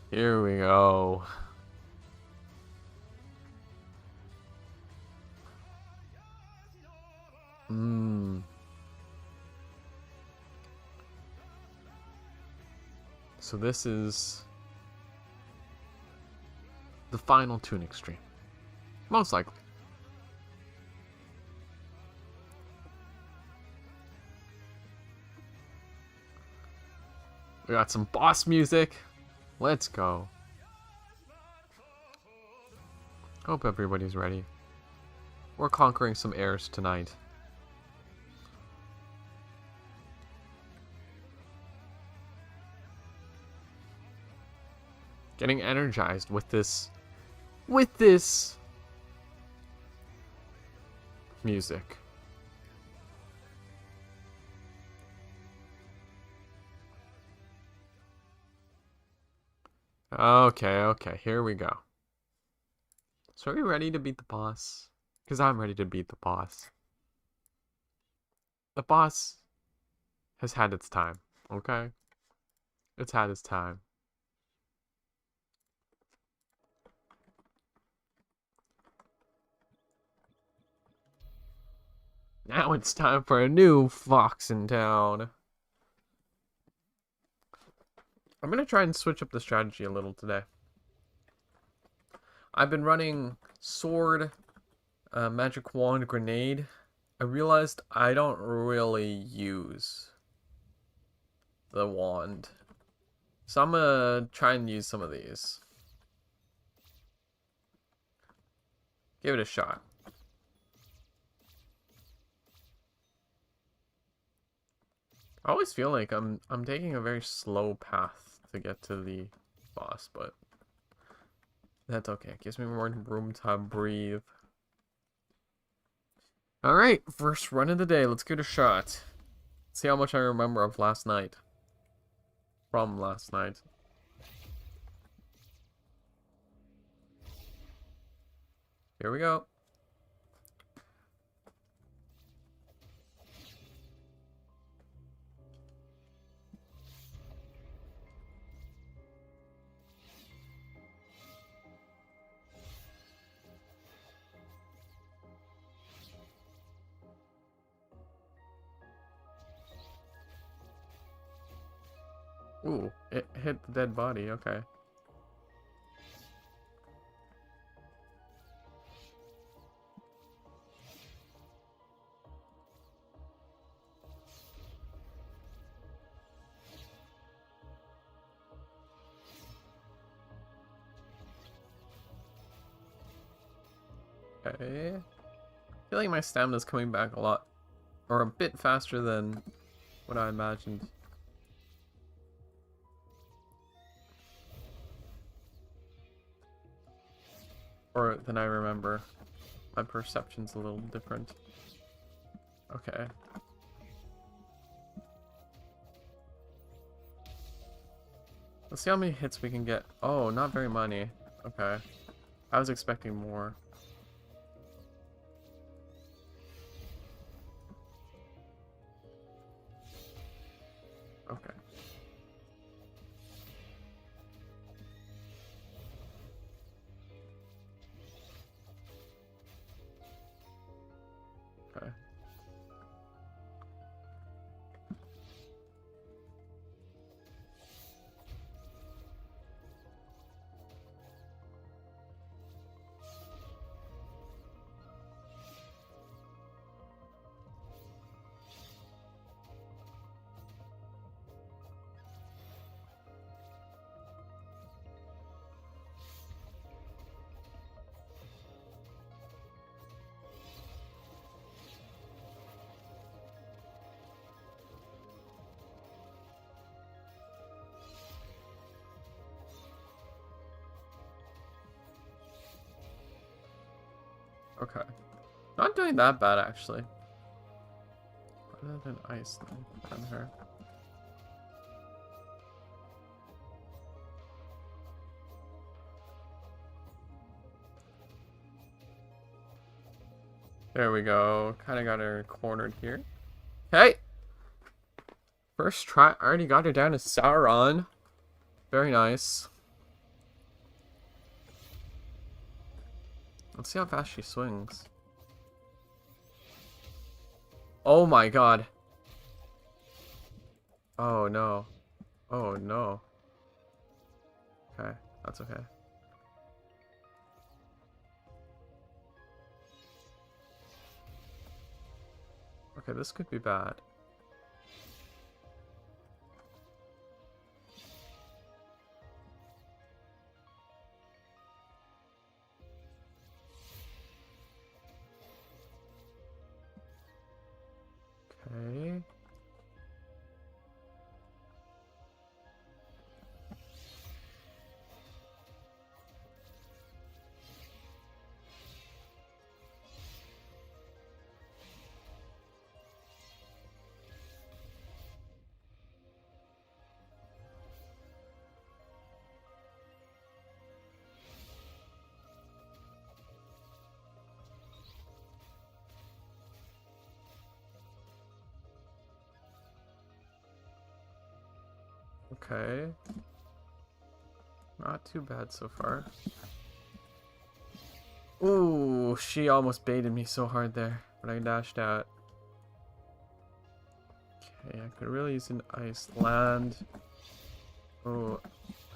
Here we go. So this is the final Tunic stream. Most likely. We got some boss music. Let's go. Hope everybody's ready. We're conquering some heirs tonight. Getting energized with this music. Okay, here we go. So are we ready to beat the boss? Because I'm ready to beat the boss. The boss has had its time, okay? It's had its time. Now it's time for a new fox in town. I'm going to try and switch up the strategy a little today. I've been running sword, magic wand, grenade. I realized I don't really use the wand. So I'm going to try and use some of these. Give it a shot. I always feel like I'm taking a very slow path to get to the boss, but that's okay. It gives me more room to breathe. Alright, first run of the day. Let's give it a shot. See how much I remember of last night. From last night. Here we go. Ooh, it hit the dead body, okay. Okay. I feel like my stamina's coming back a lot, or a bit faster than what I imagined. Or than I remember. My perception's a little different. Okay. Let's see how many hits we can get. Oh, not very many. Okay. I was expecting more. Okay. Okay. Okay. Not doing that bad, actually. Other than ice on her. There we go. Kind of got her cornered here. Hey! First try. I already got her down to Sauron. Very nice. Let's see how fast she swings. Oh my god. Oh no. Oh no. Okay, that's okay. Okay, this could be bad. Okay. Okay. Not too bad so far. Ooh, she almost baited me so hard there, but I dashed out. Okay, I could really use an ice land. Oh,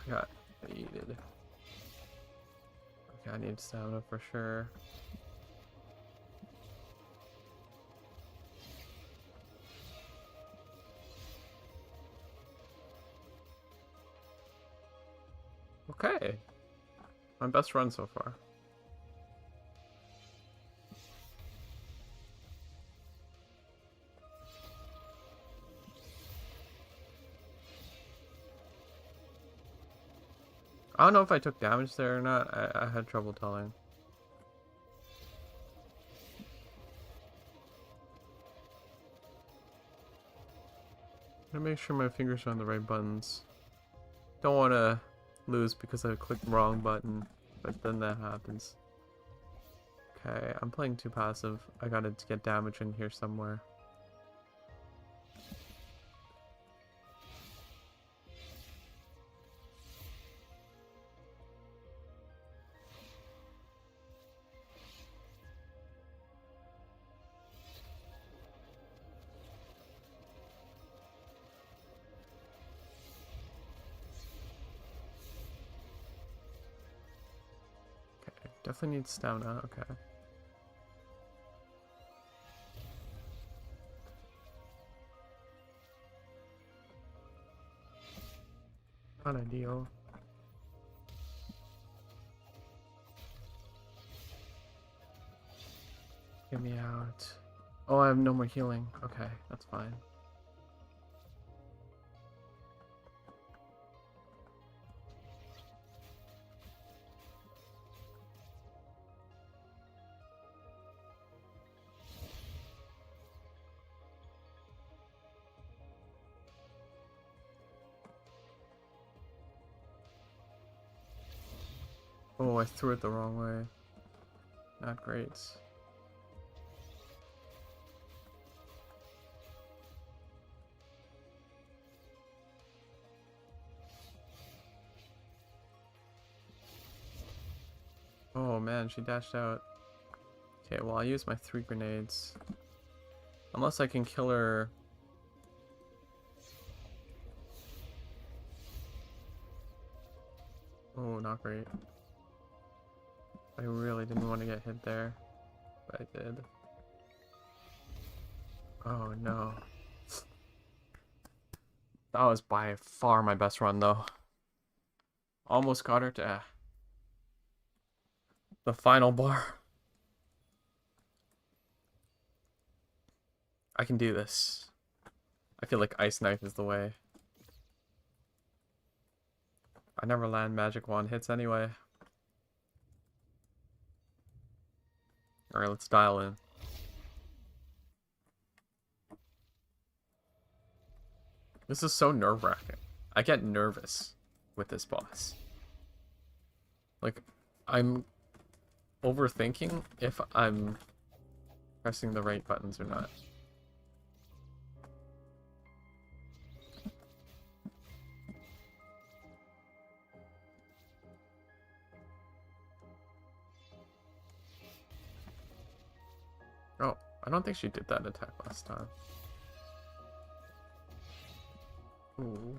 I got baited. Okay, I need stamina for sure. Okay. My best run so far. I don't know if I took damage there or not. I had trouble telling. I'm gonna make sure my fingers are on the right buttons. Don't want to lose because I clicked the wrong button, but then that happens. Okay, I'm playing too passive. I gotta get damage in here somewhere. Definitely need stamina, okay. Not ideal. Get me out. Oh, I have no more healing. Okay, that's fine. Oh, I threw it the wrong way. Not great. Oh man, she dashed out. Okay, well I'll use my 3 grenades. Unless I can kill her. Oh, not great. I really didn't want to get hit there, but I did. Oh no. That was by far my best run though. Almost got her to the final bar. I can do this. I feel like Ice Knife is the way. I never land magic wand hits anyway. Alright, let's dial in. This is so nerve-wracking. I get nervous with this boss. Like, I'm overthinking if I'm pressing the right buttons or not. Oh, I don't think she did that attack last time. Ooh.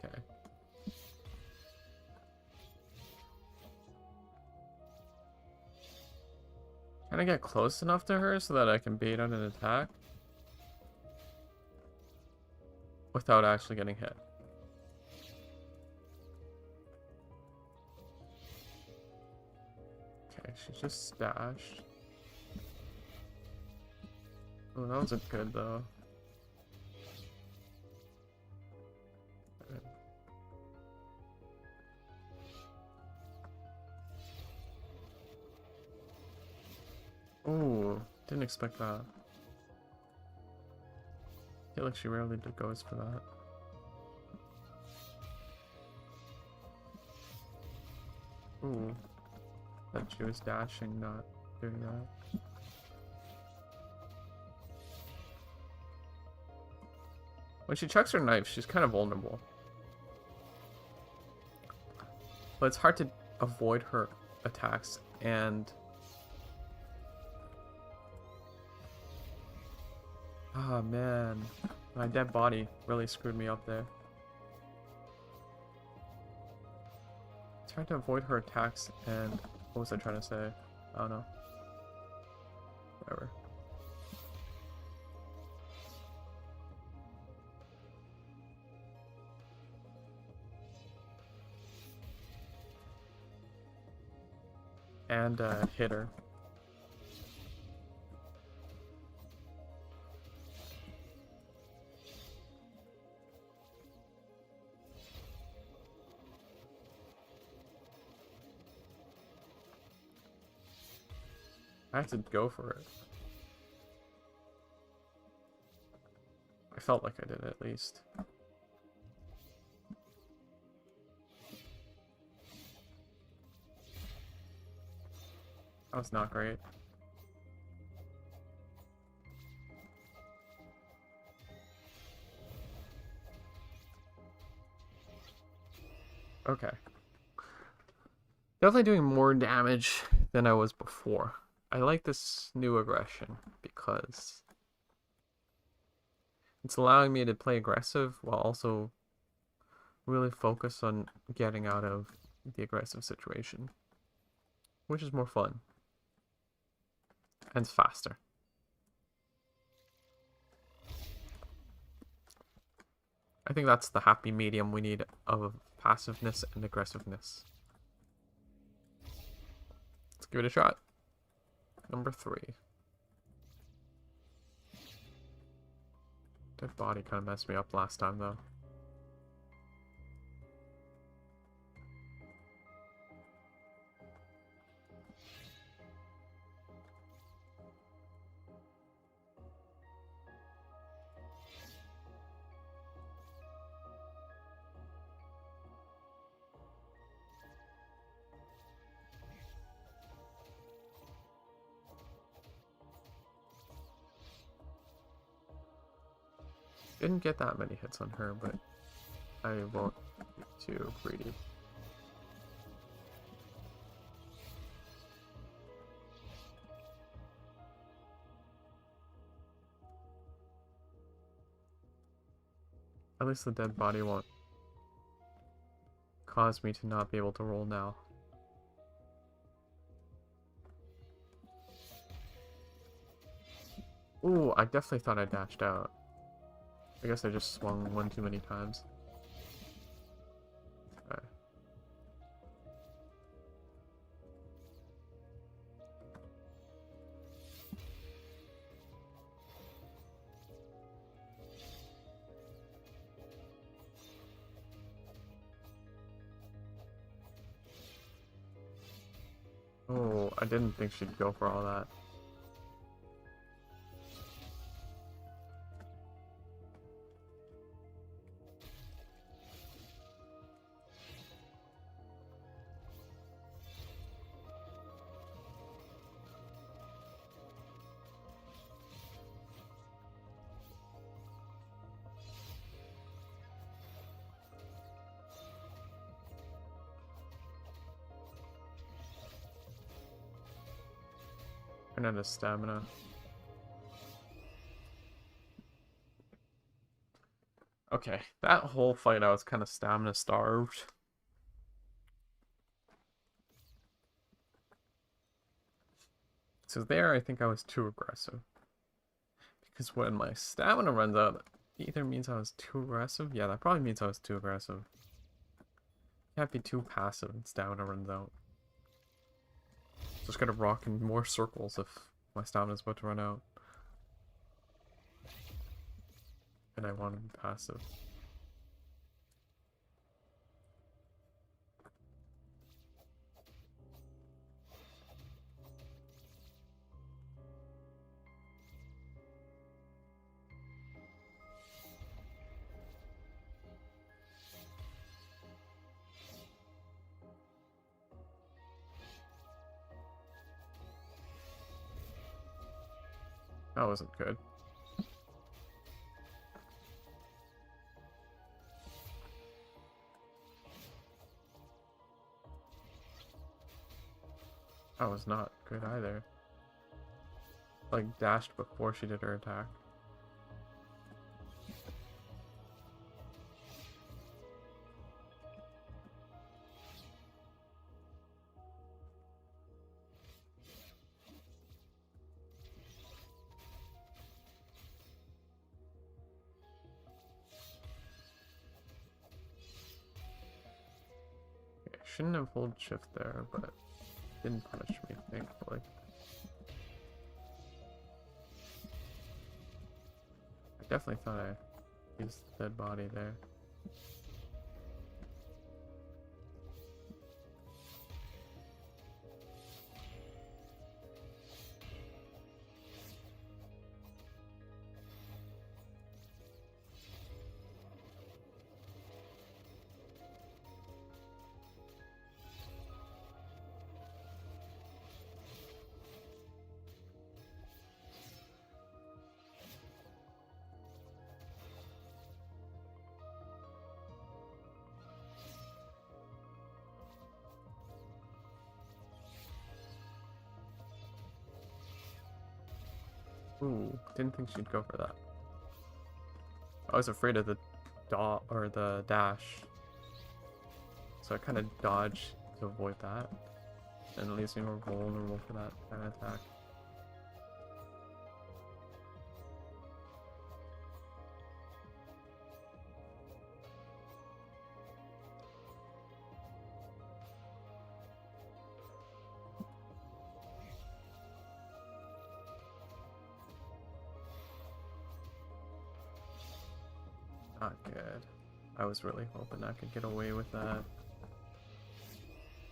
Okay. Can I get close enough to her so that I can bait out an attack? Without actually getting hit. Okay, she's just stashed. Oh, that wasn't good though. Ooh, didn't expect that. I feel like she rarely goes for that. Ooh, that she was dashing, not doing that. When she chucks her knife, she's kind of vulnerable. But it's hard to avoid her attacks, and ah, man, my dead body really screwed me up there. It's hard to avoid her attacks, and what was I trying to say? I don't know. Whatever. And hit her. I have to go for it. I felt like I did at least. That was not great. Okay. Definitely doing more damage than I was before. I like this new aggression because it's allowing me to play aggressive while also really focus on getting out of the aggressive situation, which is more fun and it's faster. I think that's the happy medium we need of passiveness and aggressiveness. Let's give it a shot. Number 3. Dead body kind of messed me up last time though. Didn't get that many hits on her, but I won't be too greedy. At least the dead body won't cause me to not be able to roll now. Ooh, I definitely thought I dashed out. I guess I just swung one too many times. Okay. didn't think she'd go for all that. Run out of stamina. Okay, that whole fight I was kind of stamina starved. So there I think I was too aggressive. Because when my stamina runs out, it either means I was too aggressive. Yeah, that probably means I was too aggressive. Can't be too passive and stamina runs out. Just gotta rock in more circles if my stamina's about to run out. And I want to be passive. That wasn't good. That was not good either. Like, dashed before she did her attack. Okay, shouldn't have hold shift there, but didn't punish me, thankfully. I definitely thought I used the dead body there. Ooh, didn't think she'd go for that. I was afraid of the dot or the dash, so I kind of dodged to avoid that, and it leaves me more vulnerable for that kind of attack. Not good. I was really hoping I could get away with that.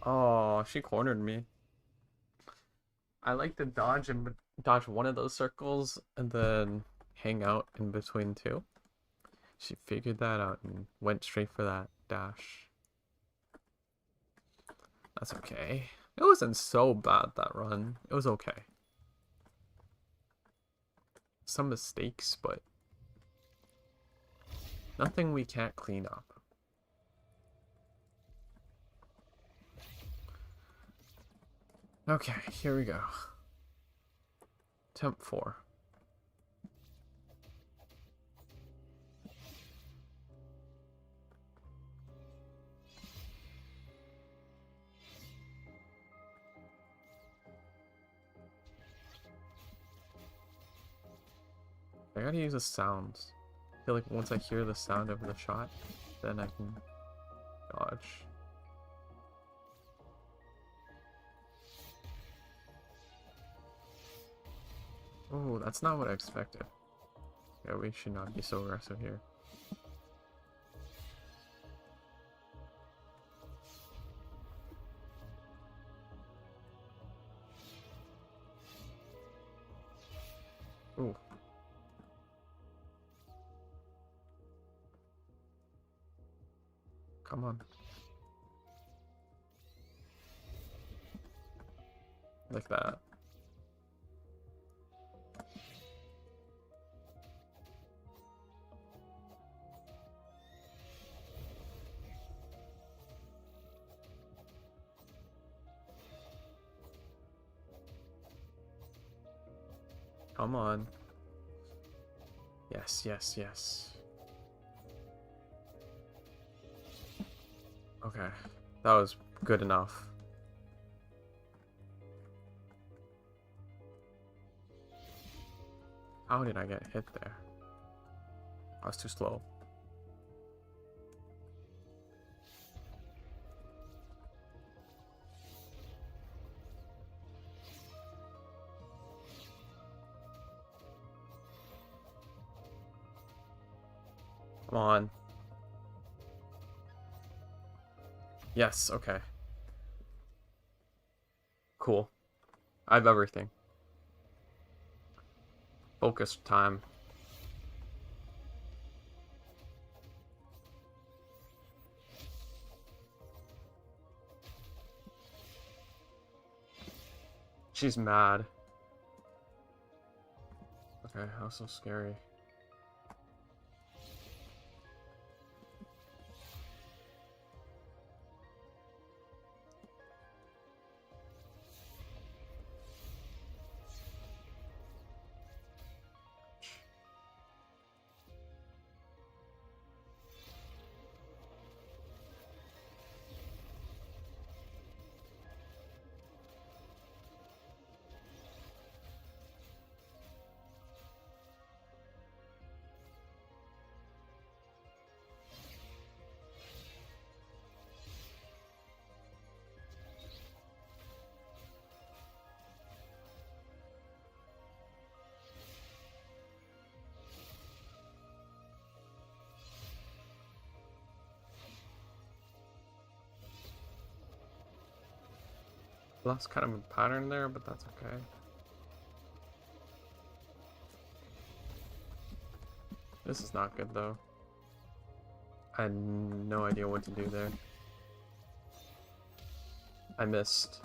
Oh, she cornered me. I like to dodge and dodge one of those circles and then hang out in between two. She figured that out and went straight for that dash. That's okay. It wasn't so bad, that run. It was okay. Some mistakes, but nothing we can't clean up. Okay, here we go. Temp 4. I gotta use the sounds. I feel like once I hear the sound of the shot, then I can dodge. Oh, that's not what I expected. Yeah, we should not be so aggressive here. Come on. Like that. Come on. Yes, yes, yes. Okay, that was good enough. How did I get hit there? I was too slow. Come on. Yes, okay. Cool. I have everything. Focus time. She's mad. Okay, how so scary. Lost kind of a pattern there, but that's okay. This is not good though. I had no idea what to do there. I missed.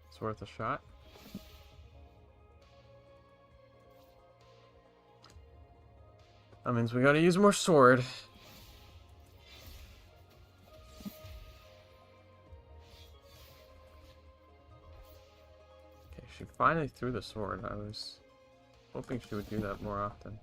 It's worth a shot. That means we gotta use more sword. Okay, she finally threw the sword. I was hoping she would do that more often.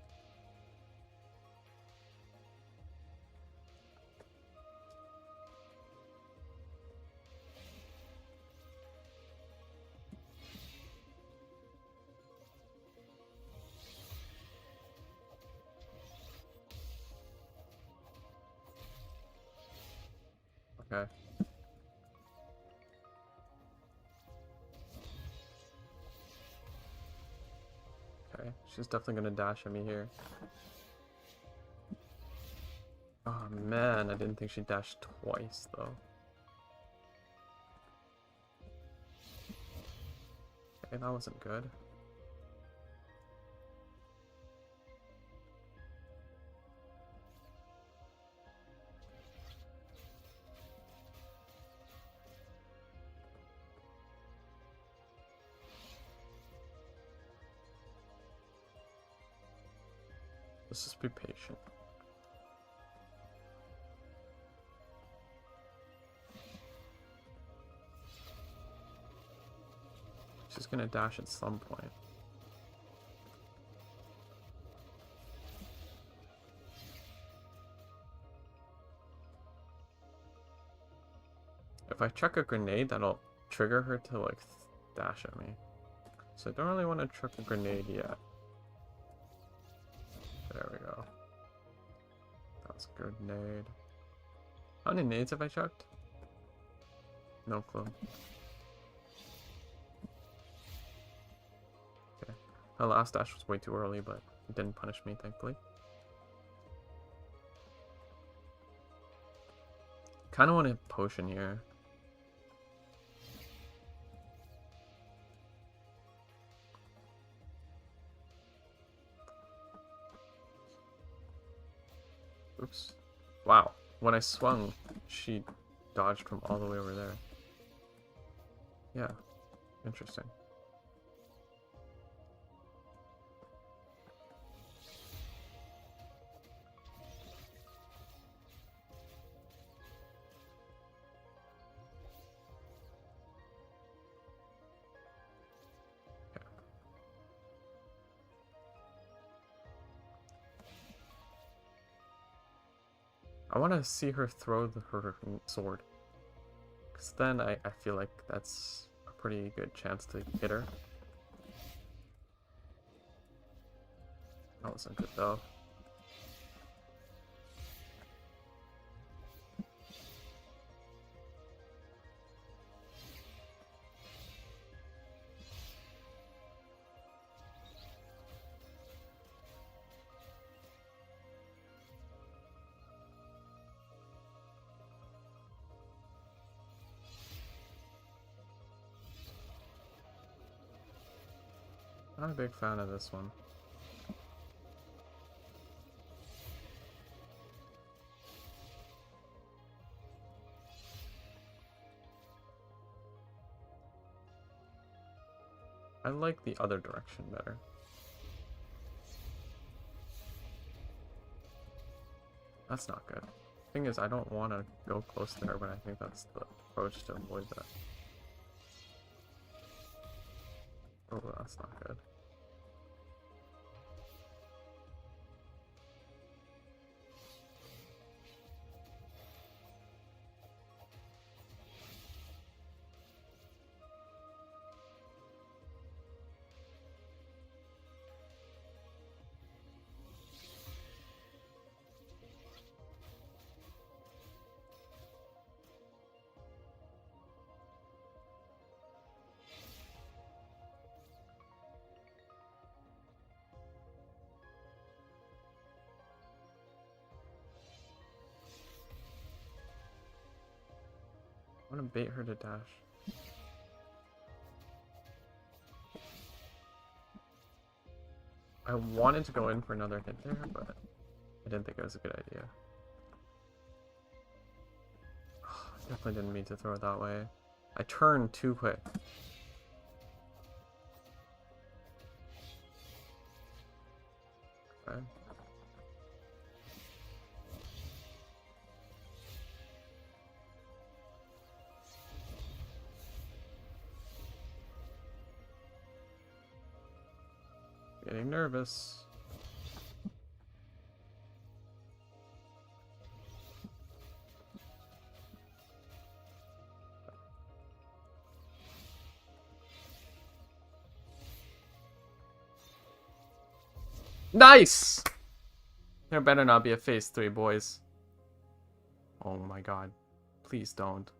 Okay. Okay, she's definitely gonna dash at me here. Oh man, I didn't think she'd dash twice though. Okay, that wasn't good. Let's just be patient. She's gonna dash at some point. If I chuck a grenade, that'll trigger her to like dash at me. So I don't really want to chuck a grenade yet. There we go. That was a grenade. How many nades have I chucked? No clue. Okay. My last dash was way too early, but it didn't punish me, thankfully. Kind of want a potion here. Oops. Wow. When I swung, she dodged from all the way over there. Yeah. Interesting. I want to see her throw her sword. Because then I feel like that's a pretty good chance to hit her. That wasn't good though. Not a big fan of this one. I like the other direction better. That's not good. Thing is, I don't want to go close to her, but I think that's the approach to avoid that. Oh, that's not good. I want to bait her to dash. I wanted to go in for another hit there, but I didn't think it was a good idea. I definitely didn't mean to throw it that way. I turned too quick. Okay. Getting nervous. Nice! There better not be a phase 3, boys. Oh my god. Please don't.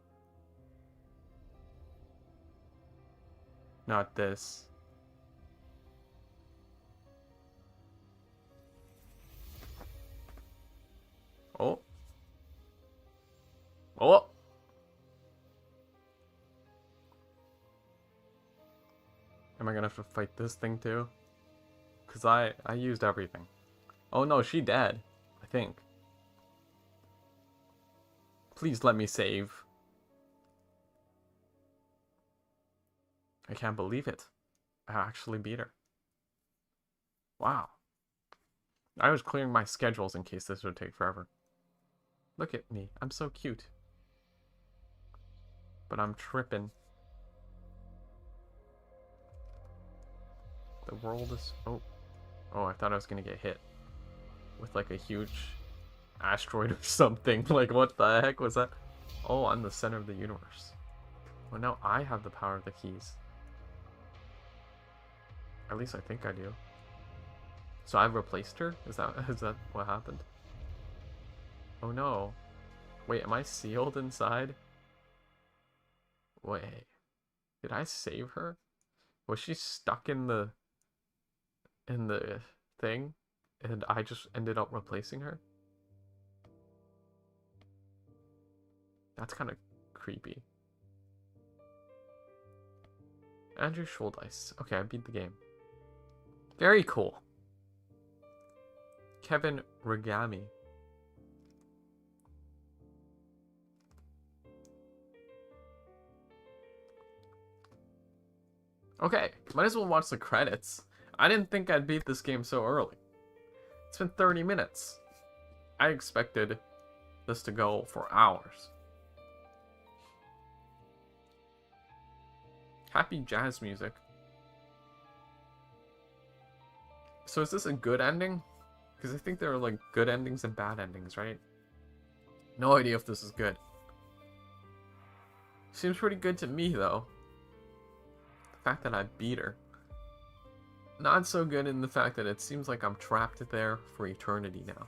Not this. Oh. Oh! Am I gonna have to fight this thing too? Because I used everything. Oh no, she dead. I think. Please let me save. I can't believe it. I actually beat her. Wow. I was clearing my schedules in case this would take forever. Look at me. I'm so cute. But I'm tripping. The world is... Oh. Oh, I thought I was gonna get hit. With like a huge asteroid or something. Like, what the heck was that? Oh, I'm the center of the universe. Well, now I have the power of the keys. At least I think I do. So I've replaced her? Is that what happened? Oh no. Wait, am I sealed inside? Wait. Did I save her? Was she stuck in the thing? And I just ended up replacing her? That's kind of creepy. Andrew Schuldice. Okay, I beat the game. Very cool. Kevin Regami. Okay, might as well watch the credits. I didn't think I'd beat this game so early. It's been 30 minutes. I expected this to go for hours. Happy jazz music. So is this a good ending? Because I think there are like good endings and bad endings, right? No idea if this is good. Seems pretty good to me though. The fact that I beat her. Not so good in the fact that it seems like I'm trapped there for eternity now.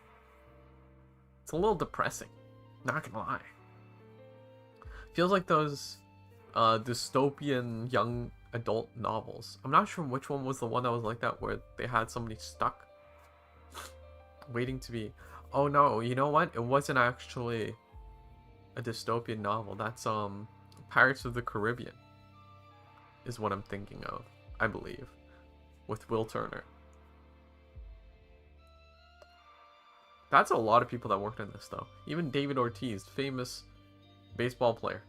It's a little depressing. Not gonna lie. Feels like those dystopian young adult novels. I'm not sure which one was the one that was like that where they had somebody stuck waiting to be... Oh no, you know what? It wasn't actually a dystopian novel. That's Pirates of the Caribbean is what I'm thinking of, I believe, with Will Turner. That's a lot of people that worked on this though. Even David Ortiz, famous baseball player.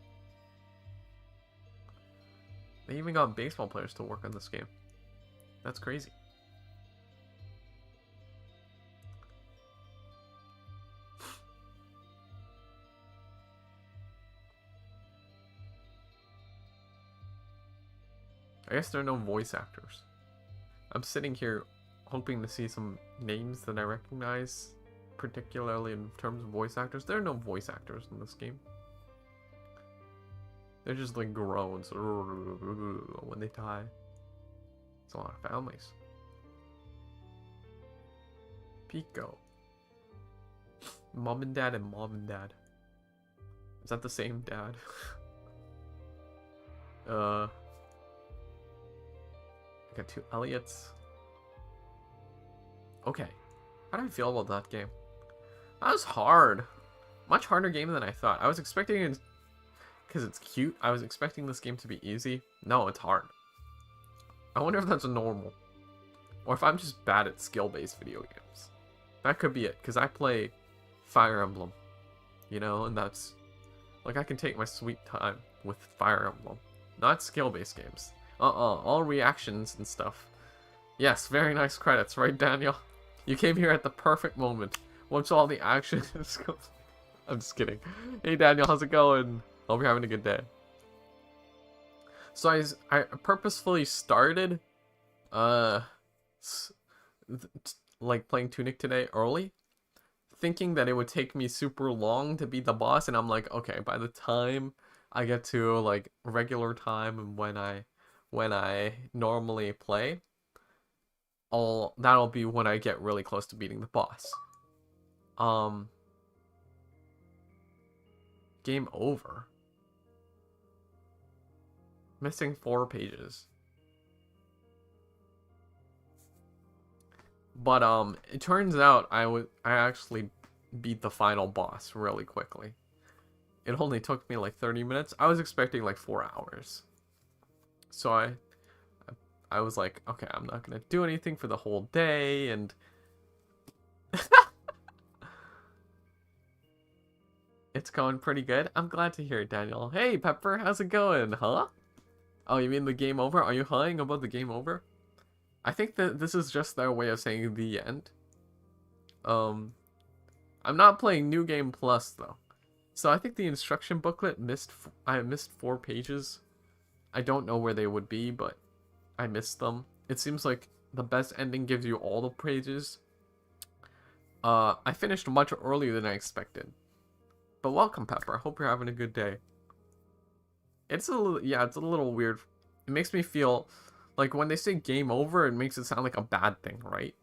They even got baseball players to work on this game. That's crazy. I guess there are no voice actors. I'm sitting here hoping to see some names that I recognize, particularly in terms of voice actors. There are no voice actors in this game. They're just like groans when they die. It's a lot of families. Pico. Mom and dad and mom and dad. Is that the same dad? I got two Elliots. Okay. How do I feel about that game? That was hard. Much harder game than I thought. I was expecting it, because it's cute, I was expecting this game to be easy. No, it's hard. I wonder if that's normal. Or if I'm just bad at skill-based video games. That could be it, because I play Fire Emblem. You know, and that's... Like, I can take my sweet time with Fire Emblem. Not skill-based games. All reactions and stuff. Yes, very nice credits, right, Daniel? You came here at the perfect moment. Once all the action is... I'm just kidding. Hey, Daniel, how's it going? Hope you're having a good day. So I purposefully started, like playing Tunic today early, thinking that it would take me super long to beat the boss, and I'm like, okay, by the time I get to like regular time and when I normally play, that'll be when I get really close to beating the boss. Game over. Missing 4 pages. But it turns out I actually beat the final boss really quickly. It only took me like 30 minutes. I was expecting like 4 hours. So I was like, okay, I'm not gonna do anything for the whole day, and it's going pretty good. I'm glad to hear it, Daniel. Hey, Pepper, how's it going? Huh? Oh, you mean the game over? Are you lying about the game over? I think that this is just their way of saying the end. I'm not playing New Game Plus though, so I think the instruction booklet I missed 4 pages. I don't know where they would be, but I missed them. It seems like the best ending gives you all the pages. I finished much earlier than I expected. But welcome, Pepper. I hope you're having a good day. It's a little weird. It makes me feel like when they say game over, it makes it sound like a bad thing, right?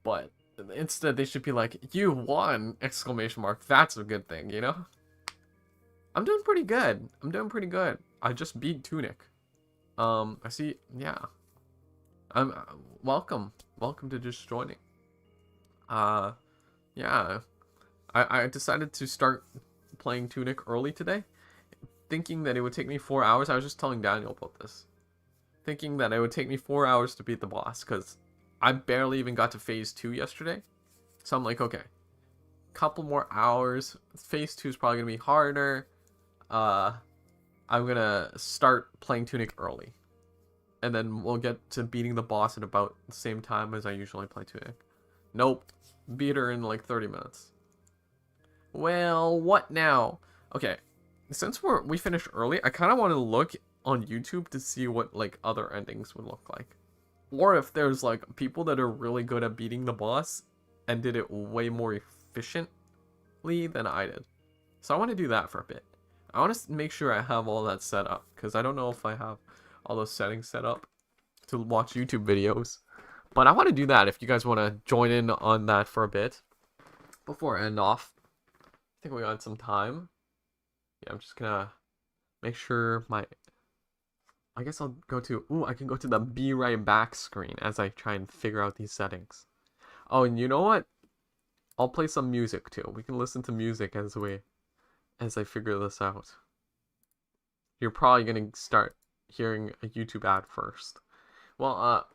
But instead, they should be like, you won! Exclamation mark. That's a good thing, you know? I'm doing pretty good. I just beat Tunic. I see, yeah. Welcome. Welcome to just joining. Yeah. I decided to start playing Tunic early today, thinking that it would take me 4 hours. I was just telling Daniel about this. Thinking that it would take me 4 hours to beat the boss, because I barely even got to phase 2 yesterday. So I'm like, okay, couple more hours. Phase 2 is probably going to be harder. I'm gonna start playing Tunic early. And then we'll get to beating the boss at about the same time as I usually play Tunic. Nope. Beat her in like 30 minutes. Well, what now? Okay. Since we finished early, I kind of want to look on YouTube to see what like other endings would look like. Or if there's like people that are really good at beating the boss and did it way more efficiently than I did. So I want to do that for a bit. I want to make sure I have all that set up because I don't know if I have all those settings set up to watch YouTube videos. But I want to do that if you guys want to join in on that for a bit before I end off. I think we got some time. Yeah, I'm just gonna make sure my... I guess I'll go to... Ooh, I can go to the be right back screen as I try and figure out these settings. Oh, and you know what? I'll play some music too. We can listen to music as I figure this out. You're probably gonna start hearing a YouTube ad first. Well,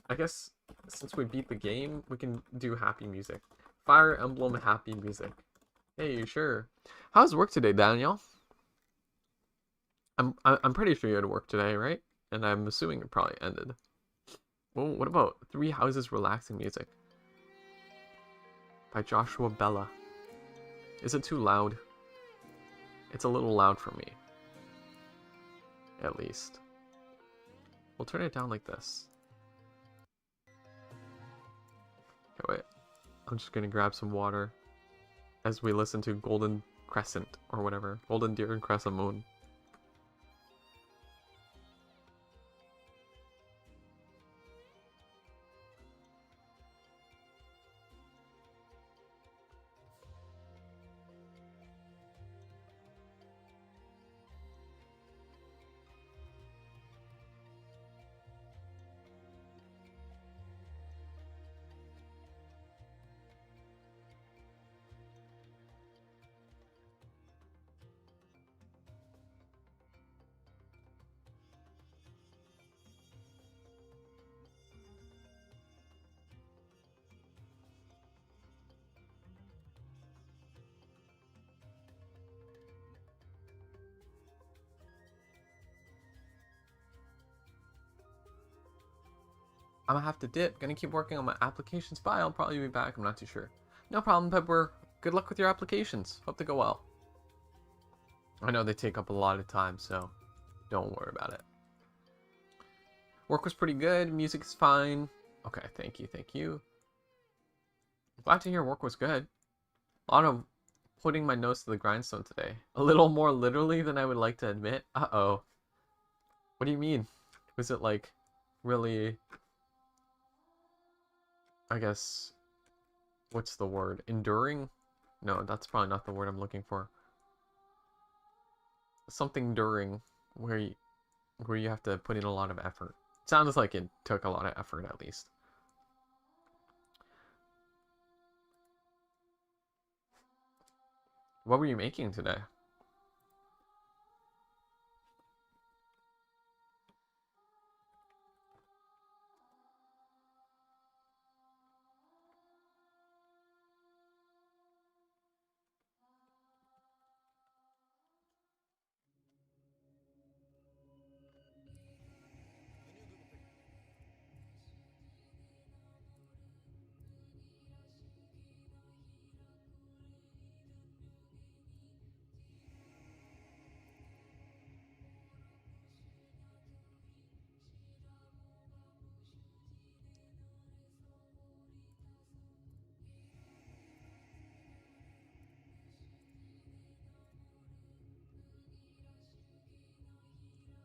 I guess since we beat the game, we can do happy music. Fire Emblem happy music. Hey, you sure? How's work today, Daniel? I'm pretty sure you had work today, right? And I'm assuming it probably ended. Well, what about Three Houses Relaxing Music by Joshua Bella? Is it too loud? It's a little loud for me. At least. We'll turn it down like this. Okay, wait. I'm just gonna grab some water as we listen to Golden Crescent or whatever. Golden Deer and Crescent Moon. I'm gonna have to dip. Gonna keep working on my applications. Bye. I'll probably be back. I'm not too sure. No problem, Pepper. Good luck with your applications. Hope they go well. I know they take up a lot of time, so don't worry about it. Work was pretty good. Music's fine. Okay, thank you, thank you. Glad to hear work was good. A lot of putting my nose to the grindstone today. A little more literally than I would like to admit. Uh-oh. What do you mean? Was it like really... I guess... What's the word? Enduring? No, that's probably not the word I'm looking for. Something during where you have to put in a lot of effort. Sounds like it took a lot of effort at least. What were you making today?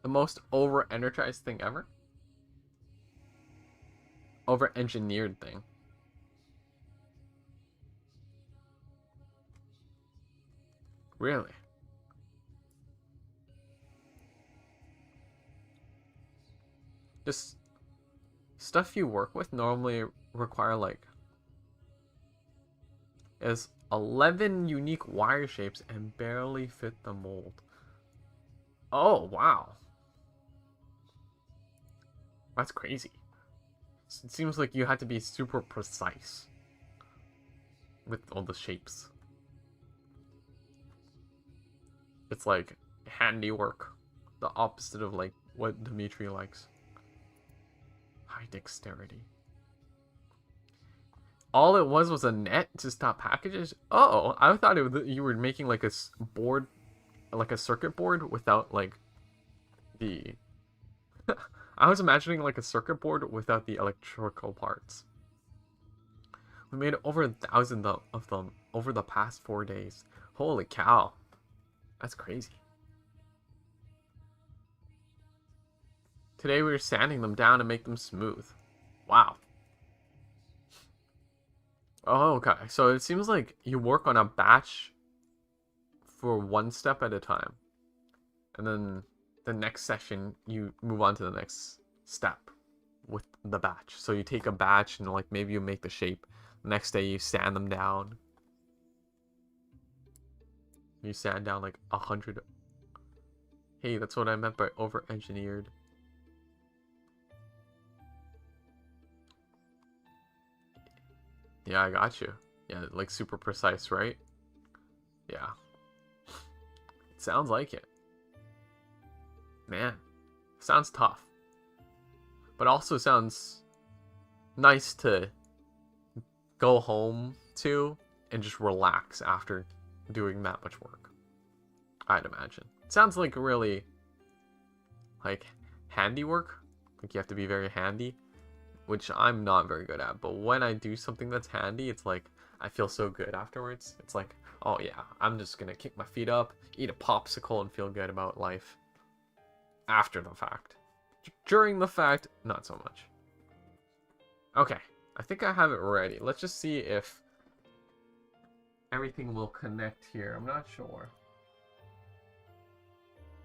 The most over-energized thing ever? Over-engineered thing. Really? Just stuff you work with normally require like is 11 unique wire shapes and barely fit the mold. Oh, wow. That's crazy. It seems like you had to be super precise with all the shapes. It's like handiwork. The opposite of like what Dimitri likes. High dexterity. All it was a net to stop packages? Oh, I thought you were making like a board, like a circuit board without like the... I was imagining like a circuit board without the electrical parts. We made over 1,000 of them over the past 4 days. Holy cow. That's crazy. Today we were sanding them down to make them smooth. Wow. Oh, okay. So it seems like you work on a batch for one step at a time. And then the next session, you move on to the next step with the batch. So you take a batch and like maybe you make the shape. The next day you sand them down. You sand down like 100. Hey, that's what I meant by over-engineered. Yeah, I got you. Yeah, like super precise, right? Yeah. Sounds like it. Man, sounds tough. But also sounds nice to go home to and just relax after doing that much work. I'd imagine. It sounds like really like handiwork. Like you have to be very handy, which I'm not very good at. But when I do something that's handy, it's like I feel so good afterwards. It's like, oh yeah, I'm just gonna kick my feet up, eat a popsicle, and feel good about life. After the fact. During the fact, not so much. Okay, I think I have it ready. Let's just see if everything will connect here. I'm not sure.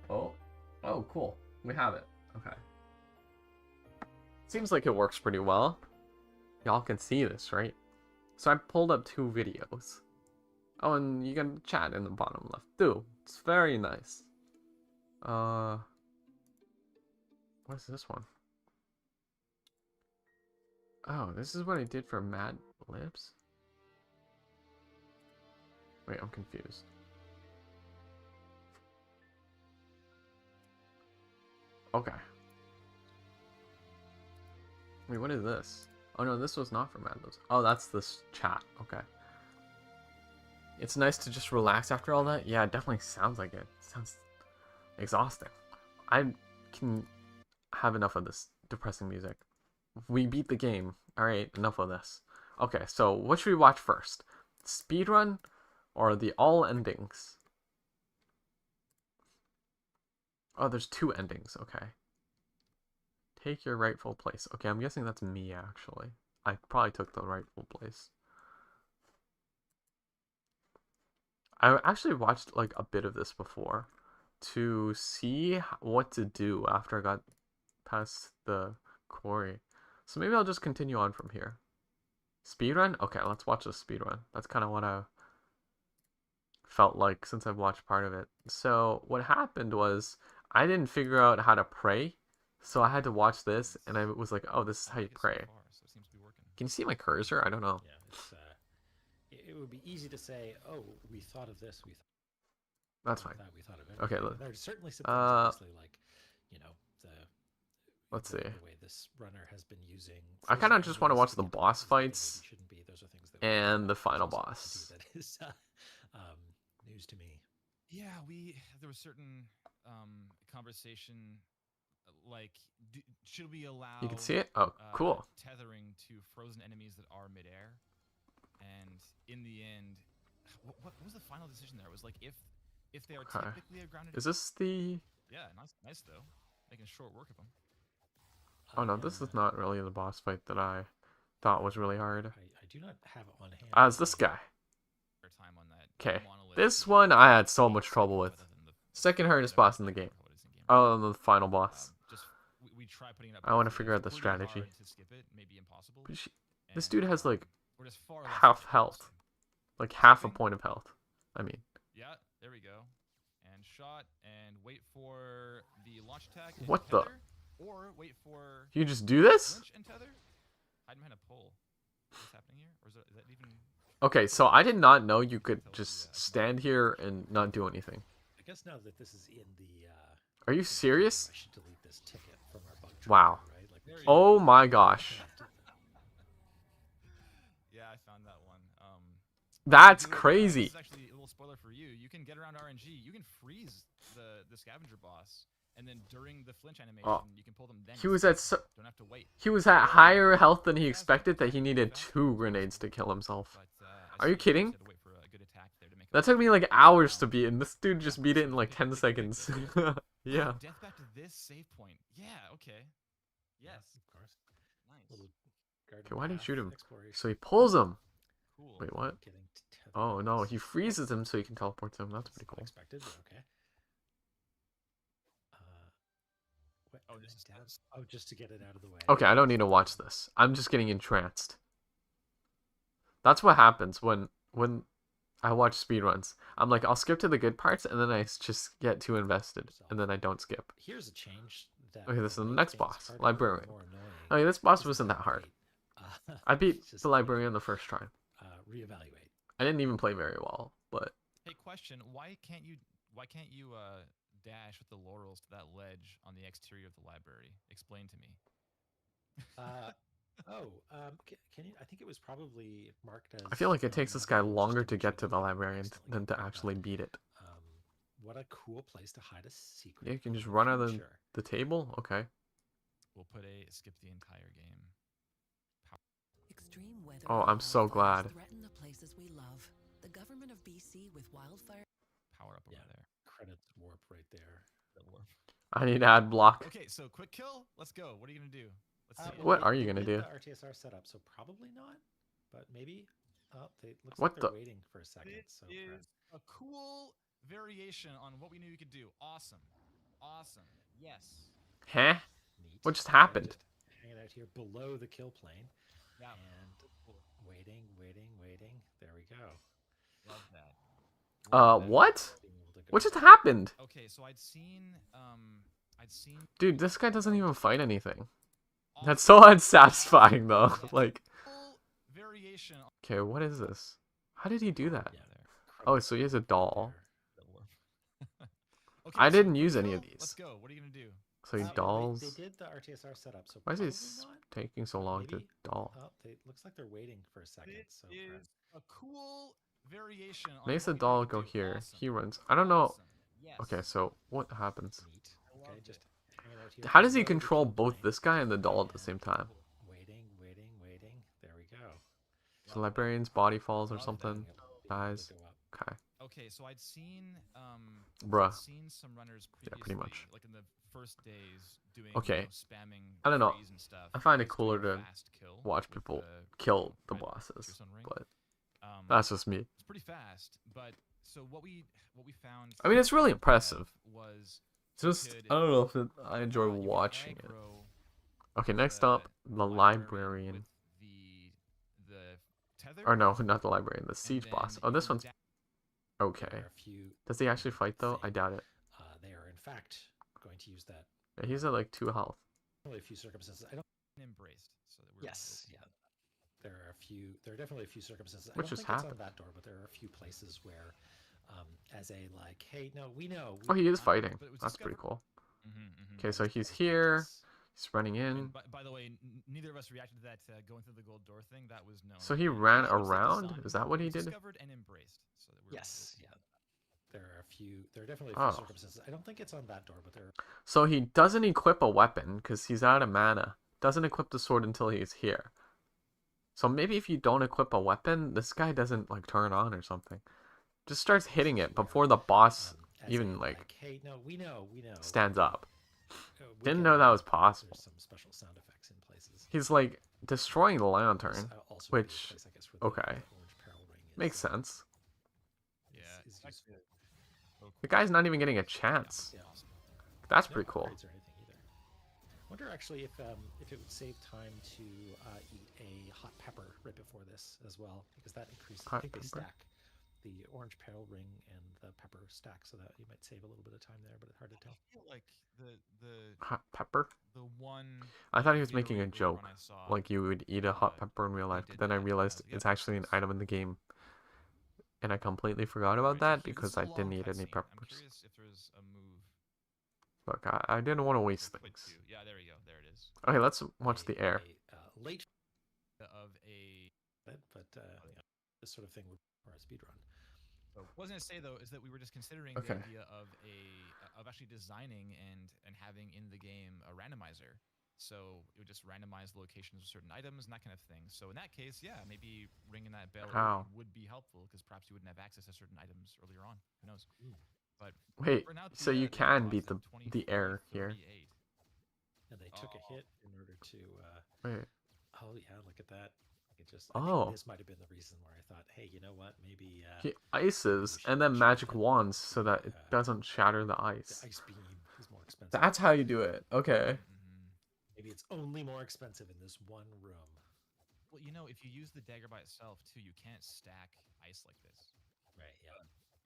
Oh, cool. We have it. Okay. Seems like it works pretty well. Y'all can see this, right? So I pulled up 2 videos. Oh, and you can chat in the bottom left too. It's very nice. What's this one? Oh, this is what I did for Mad Libs? Wait, I'm confused. Okay. Wait, what is this? Oh no, this was not for Mad Libs. Oh, that's this chat. Okay. It's nice to just relax after all that. Yeah, it definitely sounds like it. Sounds exhausting. I can have enough of this depressing music. We beat the game. Alright, enough of this. Okay, so what should we watch first? Speedrun or the all endings? Oh, there's 2 endings. Okay. Take your rightful place. Okay, I'm guessing that's me, actually. I probably took the rightful place. I actually watched, like, a bit of this before to see what to do after I got past the quarry. So maybe I'll just continue on from here. Speedrun? Okay, let's watch the speedrun. That's kind of what I felt like since I've watched part of it. So what happened was I didn't figure out how to pray, so I had to watch this, and I was like, oh, this is how you pray. Can you see my cursor? I don't know. Yeah, it would be easy to say, oh, we thought of this, That's fine. we thought of it. Okay, there's certainly some things, obviously, like, you know, let's see. The way this runner has been using. I kind of just want to watch the boss fights Those are things that and the final boss. That is news to me. Yeah, there was certain conversation like should we allow You can see it? Oh, cool. Tethering to frozen enemies that are midair, and in the end, what was the final decision there? It was like if they are typically a grounded. Is this the? Yeah, nice though, making short work of them. Oh no, this is not really the boss fight that I thought was really hard. I do not have it on hand. It's this guy. Okay, this one I had so much trouble with. Second hardest boss in the game. Oh, and the final boss. I want to figure out the strategy. But this dude has like half health. Like half a point of health. I mean. Yeah, there we go. And shot and wait for the launch attack. What the? Or wait for. You just do this? And tether? Hide behind a pole. What's happening here? Or is that even? Okay, so I did not know you could just stand here and not do anything. guess now that this is in the Are you in the game, serious? I should delete this ticket from our bug Wow. tracker, right? Like, There you Oh go. my gosh. Yeah, I found that one. That's Dude, crazy. this is actually a little spoiler for you. You can get around RNG. You can freeze the scavenger boss, and then during the flinch animation, Oh. you can pull them. Then He you was skip at them. Don't have to wait. he was at higher health than he Fast, expected that he fast, needed fast, 2 fast, grenades to fast. kill himself. But, Are you kidding? had to wait for a good attack there to make That it took me like hours to beat, and this dude just beat it in like 10 Big seconds. victory. Yeah. Oh, death back to this save point. Yeah. Okay. Yes. of course. Nice. Little garden Okay, why did he path shoot him? exploration. So he pulls him. Cool. Wait, what? Getting to tether Oh no, this. he freezes him so he can teleport to him. That's pretty cool. Unexpected, but okay. What, Oh, and this then is down. nuts. Oh, just to get it out of the way. Okay, I don't need to watch this. I'm just getting entranced. That's what happens when I watch speedruns. I'm like, I'll skip to the good parts, and then I just get too invested, and then I don't skip. Here's a change that Okay, this is will the make next things boss, harder librarian. and more annoying. Okay, this boss Isn't wasn't that hard. great. I beat Just the librarian the first try. reevaluate. I didn't even play very well, but Hey, question: Why can't you dash with the laurels to that ledge on the exterior of the library? Explain to me. Can you? I think it was probably marked as. I feel like it takes this guy another longer just to get to the like librarian accidentally than to marked actually up. beat it. What a cool place to hide a secret. Yeah, you can for just the run out of future. the table. Okay. We'll put a skip the entire game. Extreme weather Oh, and I'm so wildfires glad. threaten the places we love. The government of BC with wildfire. Power up over Yeah. there. Credits warp right there. That warp. I need ad block. Okay, so quick kill. Let's go. What are you gonna do? Let's see. What They- are you they gonna did do? The RTSR setup, so probably not, but maybe. Oh, they looks What like they're the- waiting for a second. It So is a cool variation on what we knew we could do. Awesome. Awesome. Yes. Huh? neat. What just Okay, happened? just hanging out here below the kill plane Yeah. and waiting. There we go. Love that. Love that. What? Being able to go What just back. happened? Okay, so I'd seen Dude, this guy doesn't even fight anything. awesome. That's so unsatisfying, though. Yeah. Like, Cool variation on okay, what is this? How did he do that? Yeah. there. Oh, so he has a Right doll. there. That warp. Okay, I so didn't quick use any of kill. these. Let's go. What are you gonna do? So he They dolls. did the RTSR setup, so Why is probably he not. taking so long to Maybe. doll? Oh, looks like they're waiting for a second. It So is a cool variation on Makes the what we knew we doll could go do. here. Awesome. He runs. I don't know. Awesome. Yes. Okay, so what happens? neat. I Okay, loved just it. hanging out here. How does he below the control kill both plane. this guy and the doll at the same time? Waiting. There we go. So librarian's body falls or Love that. something. Being able to Dies. go up. Okay. Okay, so I'd seen Bruh. I'd seen some runners Yeah, previously, pretty much. like in the first days, doing Okay. spamming I don't know. freeze and stuff. I find it just doing cooler a to fast kill watch with people the, kill the red bosses, Tearstone ring. but That's that's just me. it's pretty fast, but so what we found. I mean, it's really from impressive. Dev Was It's just could, I don't know if I enjoy you could watching it. aggro Okay, next the up, the librarian. with the tether. Or no, not the librarian, the and siege then boss. you Oh, this can one's da- okay. There are a few. Does he actually fight though? I doubt it. They are in fact going to use that. Yeah, he's at like 2 health. Only a few circumstances. I don't. embraced. So that we're Yes. Yeah. There are a few. There are definitely a few circumstances. I Which don't just think it's happened. on that door, but there are a few places where, as a like, hey, no, we know. Oh, he is fighting. but it was That's pretty discovered- cool. Mm-hmm, Okay, so he's here. Yes. He's running in. And by the way, neither of us reacted to that going through the gold door thing. That was known. So he It ran was set the around? sun, Is that what it he was did? Discovered and embraced. So that we're Yes. Yeah. There are a few. There are definitely a few Oh. circumstances. I don't think it's on that door, but there. So he doesn't equip a weapon because he's out of mana. Doesn't equip the sword until he's here. So maybe if you don't equip a weapon, this guy doesn't like turn on or something. Just starts hitting it before the boss As even a, like hey, no, we know. stands up. We Didn't can- know that was possible. There's some special sound effects in places. He's like destroying the This, lantern. also would be the which- place, I guess, where the okay. orange peril ring is, Makes sense. Yeah. is it's actually useful. so The cool. guy's not even getting a chance. Yeah. That's No pretty cool. upgrades or anything either. Wonder actually if it would save time to eat a hot pepper right before this as well, because that increases. I Hot think they pepper? stack. The orange peril ring and the pepper stack, so that you might save a little bit of time there, but it's hard to I tell. feel like the Hot pepper? one. I thought he was making a reiterate joke. run I saw, Like you would eat a hot uh, pepper in real life, did but then I that, realized yeah, it's actually an it's- item in the game. and I completely forgot about Right, that so this because is a I long didn't need any cutscene. I'm peppers. curious if there's a move. Look, I didn't want to waste Click things. 2. Yeah, there we go. There it is. Okay, let's watch the air. Late, Of a. but this sort of thing would require a speed run. So what I was gonna say though is that we were just considering Okay. the idea of actually designing and having in the game a randomizer. So it would just randomize the locations of certain items and that kind of thing. So in that case, yeah, maybe ringing that bell How? early would be helpful because perhaps you wouldn't have access to certain items earlier on. Who knows? But Wait, we're now so you the can boss beat in the air here. 23:38. And they took a hit in order to. Wait. Oh yeah, look at that. I Oh. think this might have been the reason where I thought, hey, you know what? Maybe He ices should- and then should magic get, wands so that it doesn't shatter the the ice. ice beam is more expensive. That's how you do it. Okay. Maybe it's only more expensive in this one room. Well, you know, if you use the dagger by itself too, you can't stack ice like this. Right. Yeah.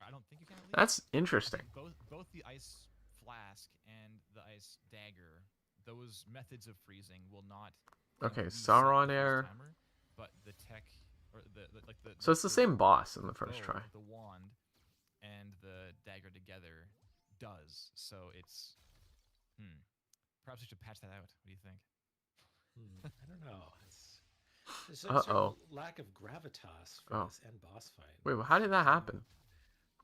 I don't think you can. At least. That's I interesting. think both the ice flask and the ice dagger, those methods of freezing will not. Okay, reset Sauron the freeze air. timer, but the tech or the So it's the same boss in the first bow, try. The wand and the dagger together does. So it's perhaps we should patch that out. What do you think? I don't know. There's a certain lack of gravitas for this end boss fight. Wait, well, how did that happen?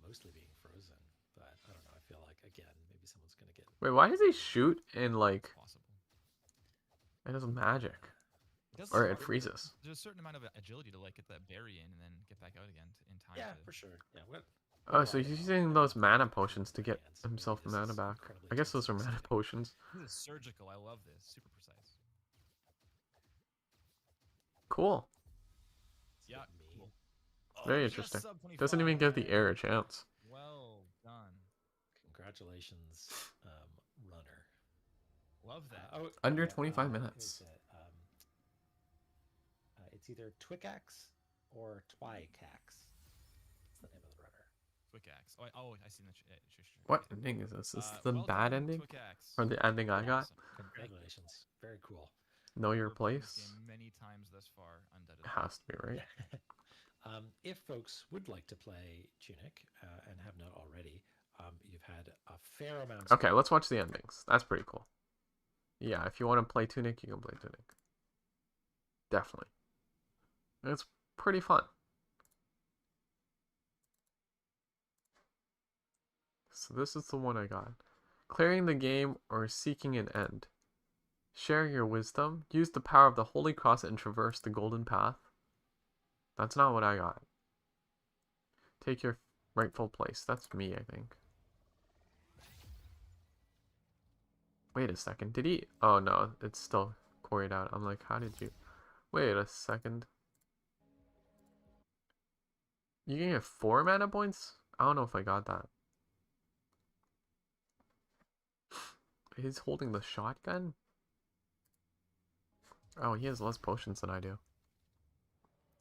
Mostly being frozen, but I don't know. I feel like again, maybe someone's gonna get. Wait, why does he shoot in like? Possible. It does magic, It or it freezes. There's a certain amount of agility to like get that berry in and then get back out again in time. Yeah, to... for sure. Yeah. What? Oh, so he's using those mana potions to get himself mana back. I guess those are mana potions. This is surgical. I love this. Super precise. Cool. Yeah. Cool. Very Just interesting. sub 25. Doesn't even give the air a chance. Well done. Congratulations, runner. Love that. Under 25 minutes. It's either Twikax or Twycax. That's the name of the runner. Twikax. I see the What ending is this? Is this the well bad done, ending? Twikax. Or the ending I got? Awesome. Congratulations. Very cool. Know your We've played this place? game many times thus far, undoubtedly. It has to be, right? If folks would like to play Tunic and have not already, you've had a fair amount. Okay, let's watch the endings. That's pretty cool. Yeah, if you want to play Tunic, you can play Tunic. Definitely. It's pretty fun. So this is the one I got. Clearing the game or seeking an end. Share your wisdom. Use the power of the Holy Cross and traverse the golden path. That's not what I got. Take your rightful place. That's me, I think. Wait a second. Did he? Oh no, it's still quarried out. I'm like, how did you? Wait a second. You can get 4 mana points? I don't know if I got that. He's holding the shotgun? Oh, he has less potions than I do.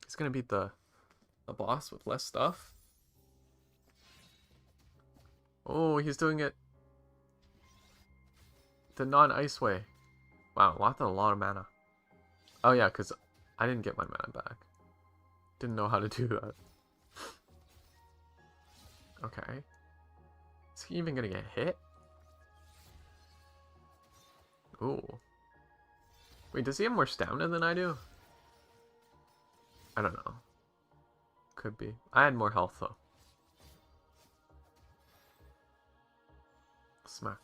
He's gonna beat the boss with less stuff. Oh, he's doing it the non-ice way. Wow, a lot of mana. Oh yeah, because I didn't get my mana back. Didn't know how to do that. Okay. Is he even gonna get hit? Ooh. Wait, does he have more stamina than I do? I don't know. Could be. I had more health though. Smack.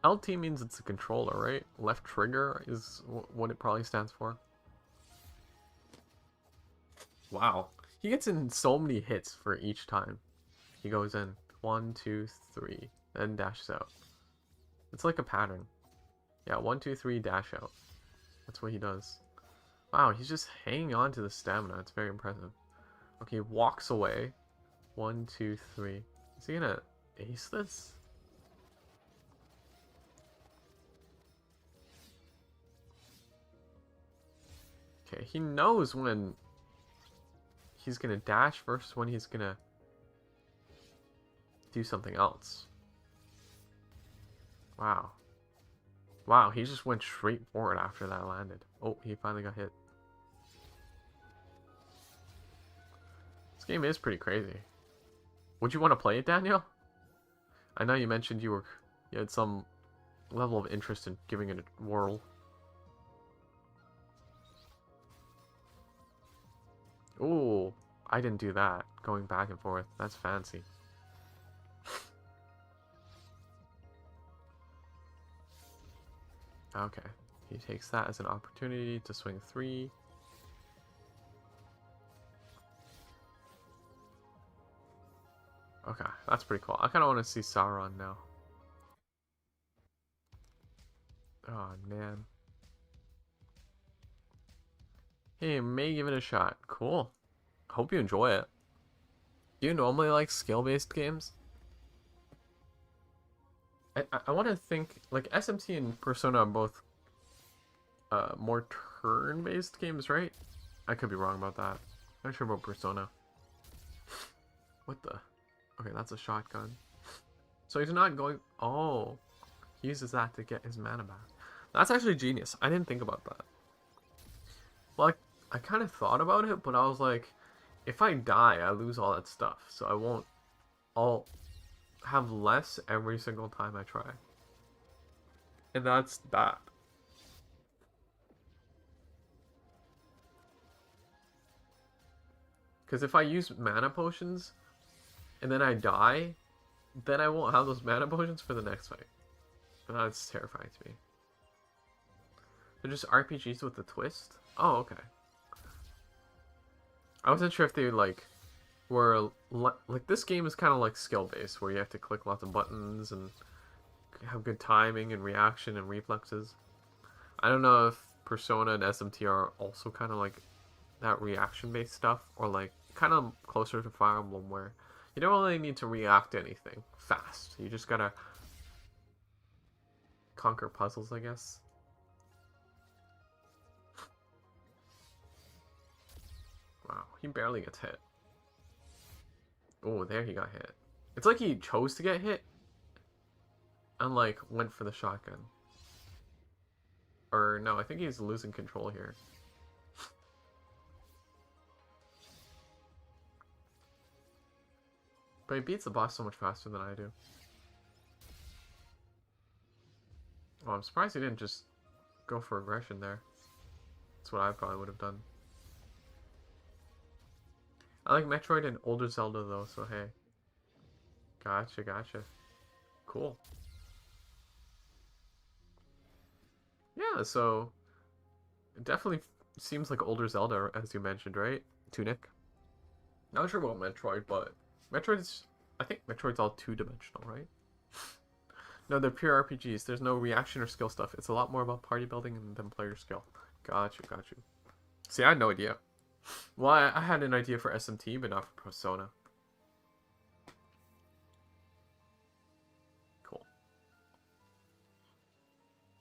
LT means it's a controller, right? Left trigger is what it probably stands for. Wow. He gets in so many hits for each time. He goes in 1, 2, 3, then dashes out. It's like a pattern. Yeah, 1, 2, 3, dash out. That's what he does. Wow, he's just hanging on to the stamina. It's very impressive. Okay, walks away. 1, 2, 3. Is he gonna ace this? Okay, he knows when he's gonna dash versus when he's gonna do something else. Wow. Wow, he just went straight forward after that landed. Oh, he finally got hit. This game is pretty crazy. Would you want to play it, Daniel? I know you mentioned you had some level of interest in giving it a whirl. Ooh, I didn't do that. Going back and forth. That's fancy. Okay. He takes that as an opportunity to swing 3. Okay, that's pretty cool. I kind of want to see Sauron now. Oh, man. Hey, may give it a shot. Cool. Hope you enjoy it. Do you normally like skill-based games? I want to think, like, SMT and Persona are both more turn-based games, right? I could be wrong about that. I'm not sure about Persona. What the? Okay, that's a shotgun. So he's not going... Oh. He uses that to get his mana back. That's actually genius. I didn't think about that. Well, I kind of thought about it, but I was like, if I die, I lose all that stuff. So I won't... I'll have less every single time I try. And that's that. Because if I use mana potions, and then I die, then I won't have those mana potions for the next fight. And that's terrifying to me. They're just RPGs with a twist? Oh, okay. I wasn't sure if they, like, were... Like, this game is kind of like skill-based, where you have to click lots of buttons and have good timing and reaction and reflexes. I don't know if Persona and SMT are also kind of like that reaction-based stuff, or like kind of closer to Fire Emblem, where you don't really need to react to anything fast. You just gotta conquer puzzles, I guess. Wow, he barely gets hit. Oh, there he got hit. It's like he chose to get hit and like went for the shotgun. Or no, I think he's losing control here. But he beats the boss so much faster than I do. Oh, I'm surprised he didn't just go for aggression there. That's what I probably would have done. I like Metroid and older Zelda though, so hey. Gotcha, gotcha. Cool. Yeah, so it definitely seems like older Zelda, as you mentioned, right? Tunic. Not sure about Metroid, but Metroid's... I think Metroid's all two-dimensional, right? No, they're pure RPGs. There's no reaction or skill stuff. It's a lot more about party building than player skill. Got you, got you. See, I had no idea. Well, I had an idea for SMT, but not for Persona. Cool.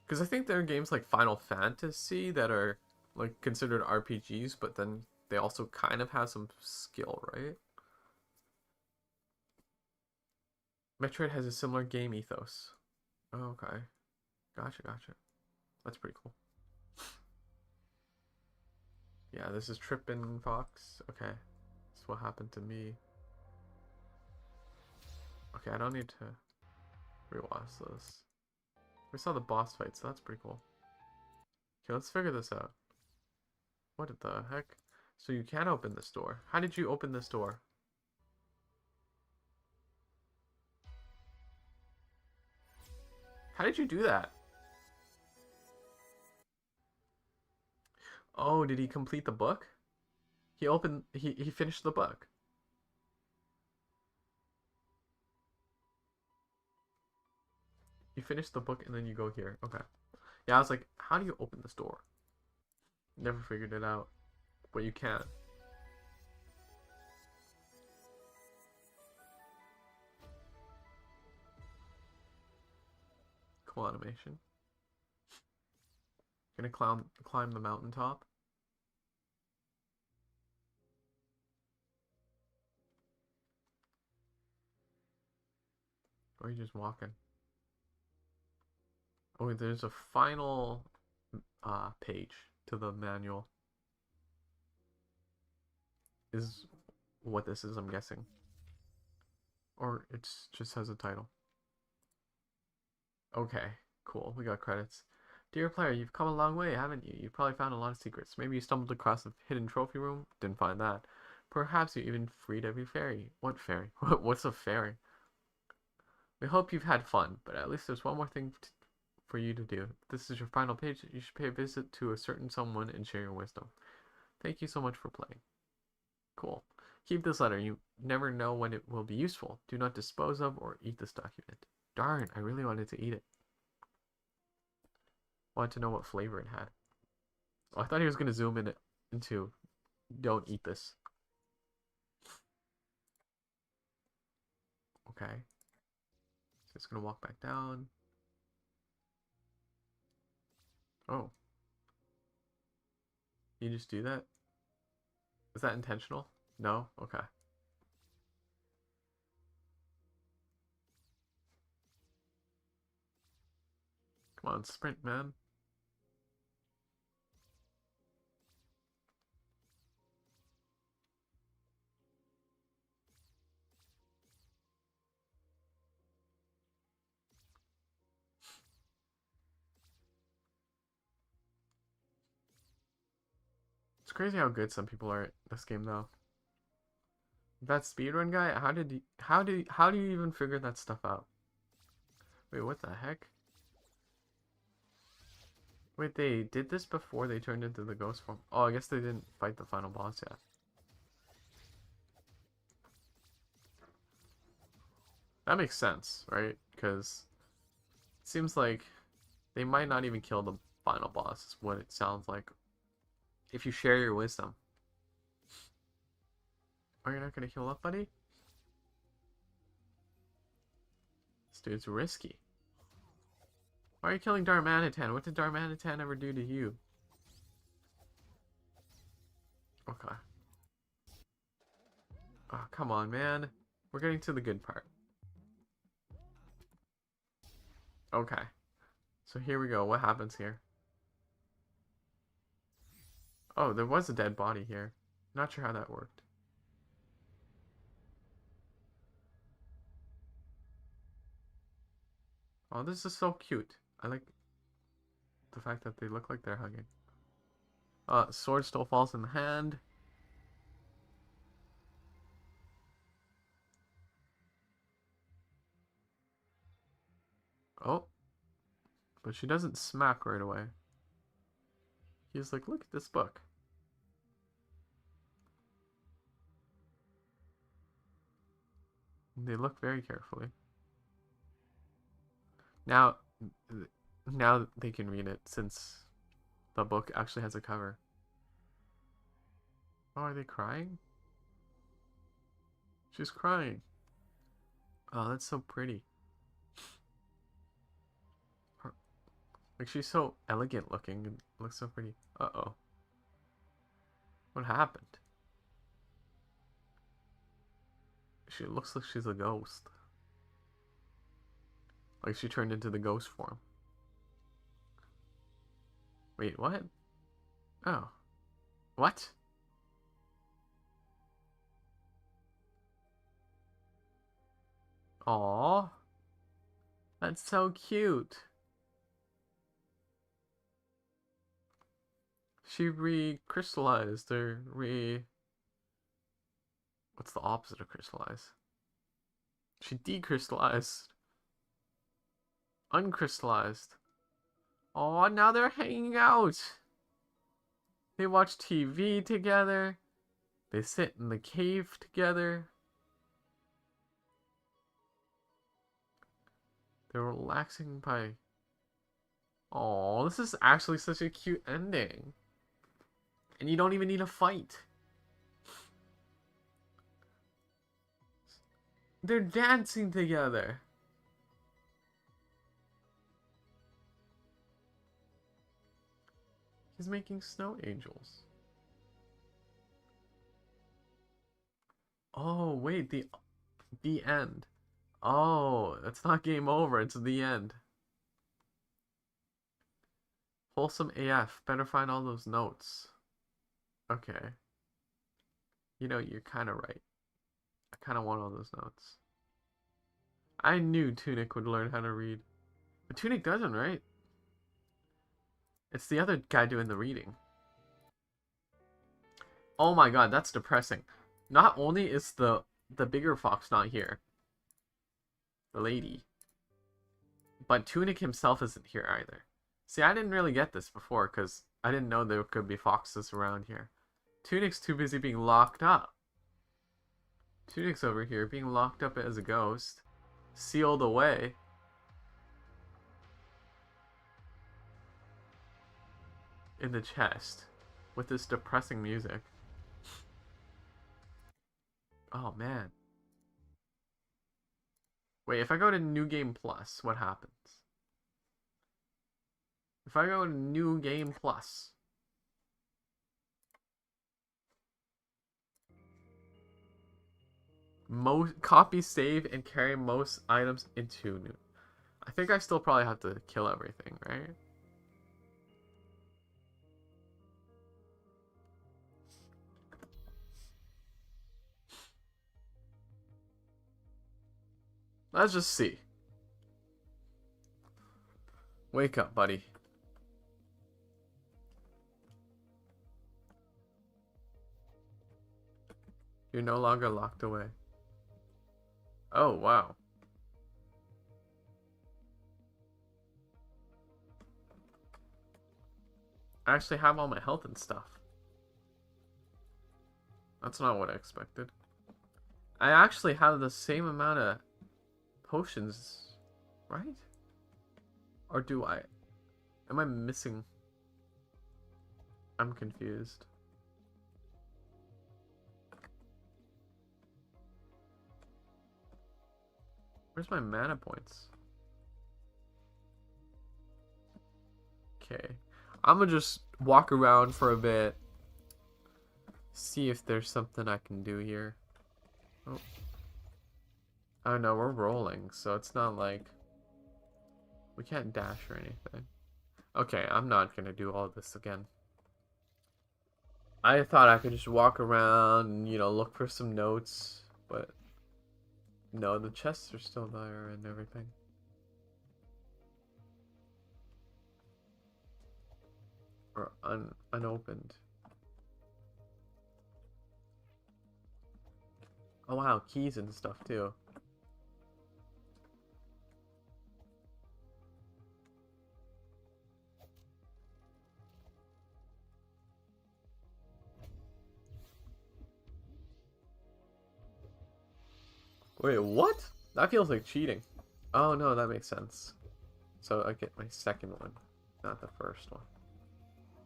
Because I think there are games like Final Fantasy that are like considered RPGs, but then they also kind of have some skill, right? Metroid has a similar game ethos. Oh, okay. Gotcha, gotcha. That's pretty cool. Yeah, this is Trippin' Fox. Okay. That's what happened to me. Okay, I don't need to rewatch this. We saw the boss fight, so that's pretty cool. Okay, let's figure this out. What the heck? So you can't open this door. How did you open this door? How did you do that? Oh, did he complete the book? He finished the book. You finish the book and then you go here. Okay. Yeah, I was like, how do you open this door? Never figured it out. But you can. Cool animation. Gonna climb the mountaintop. Or are you just walking? Oh, there's a final page to the manual. what this is, I'm guessing. Or it just has a title. Okay, cool. We got credits. Dear player, you've come a long way, haven't you? You've probably found a lot of secrets. Maybe you stumbled across a hidden trophy room. Didn't find that. Perhaps you even freed every fairy. What fairy? What's a fairy? We hope you've had fun, but at least there's one more thing for you to do. If this is your final page, you should pay a visit to a certain someone and share your wisdom. Thank you so much for playing. Cool. Keep this letter. You never know when it will be useful. Do not dispose of or eat this document. Darn, I really wanted to eat it. Wanted to know what flavor it had. Oh, I thought he was going to zoom in into don't eat this. Okay. So it's going to walk back down. Oh. You just do that? Is that intentional? No? Okay. Come on, sprint, man. It's crazy how good some people are at this game, though. That speedrun guy, how do you even figure that stuff out? Wait, what the heck? Wait, they did this before they turned into the ghost form. Oh, I guess they didn't fight the final boss yet. That makes sense, right? Because it seems like they might not even kill the final boss, is what it sounds like. If you share your wisdom. Are you not going to heal up, buddy? This dude's risky. Why are you killing Darmanitan? What did Darmanitan ever do to you? Okay. Oh, come on, man. We're getting to the good part. Okay. So here we go. What happens here? Oh, there was a dead body here. Not sure how that worked. Oh, this is so cute. I like the fact that they look like they're hugging. Sword still falls in the hand. Oh. But she doesn't smack right away. He's like, look at this book. And they look very carefully. Now they can read it since the book actually has a cover. Oh, are they crying? She's crying. Oh, that's so pretty. Like, she's so elegant looking and looks so pretty. Uh-oh. What happened? She looks like she's a ghost. Like she turned into the ghost form. Wait, what? Oh. What? Aww. That's so cute. She recrystallized or what's the opposite of crystallize? She decrystallized. Uncrystallized. Oh, now they're hanging out. They watch TV together. They sit in the cave together. They're relaxing by... Oh, this is actually such a cute ending. And you don't even need a fight. They're dancing together. He's making snow angels. Oh, wait, the end. Oh, it's not game over, it's the end. Wholesome AF, better find all those notes. Okay. You know, you're kind of right. kind of want all those notes. I knew Tunic would learn how to read. But Tunic doesn't, right? It's the other guy doing the reading. Oh my god, that's depressing. Not only is the bigger fox not here, the lady, but Tunic himself isn't here either. See, I didn't really get this before because I didn't know there could be foxes around here. Tunic's too busy being locked up. Tunic's over here being locked up as a ghost, sealed away. In the chest with this depressing music. Oh man. Wait, if I go to New Game Plus, what happens? If I go to New Game Plus. Most copy, save, and carry most items into new. I think I still probably have to kill everything, right? Let's just see. Wake up, buddy. You're no longer locked away. Oh, wow. I actually have all my health and stuff. That's not what I expected. I actually have the same amount of potions, right? Or do I? Am I missing? I'm confused. Where's my mana points? Okay. I'm gonna just walk around for a bit. See if there's something I can do here. Oh. Oh no, we're rolling, so it's not like we can't dash or anything. Okay, I'm not gonna do all this again. I thought I could just walk around and, you know, look for some notes, but no, the chests are still there and everything. Or unopened. Oh wow, keys and stuff too. Wait, what? That feels like cheating. Oh no, that makes sense. So I get my second one, not the first one.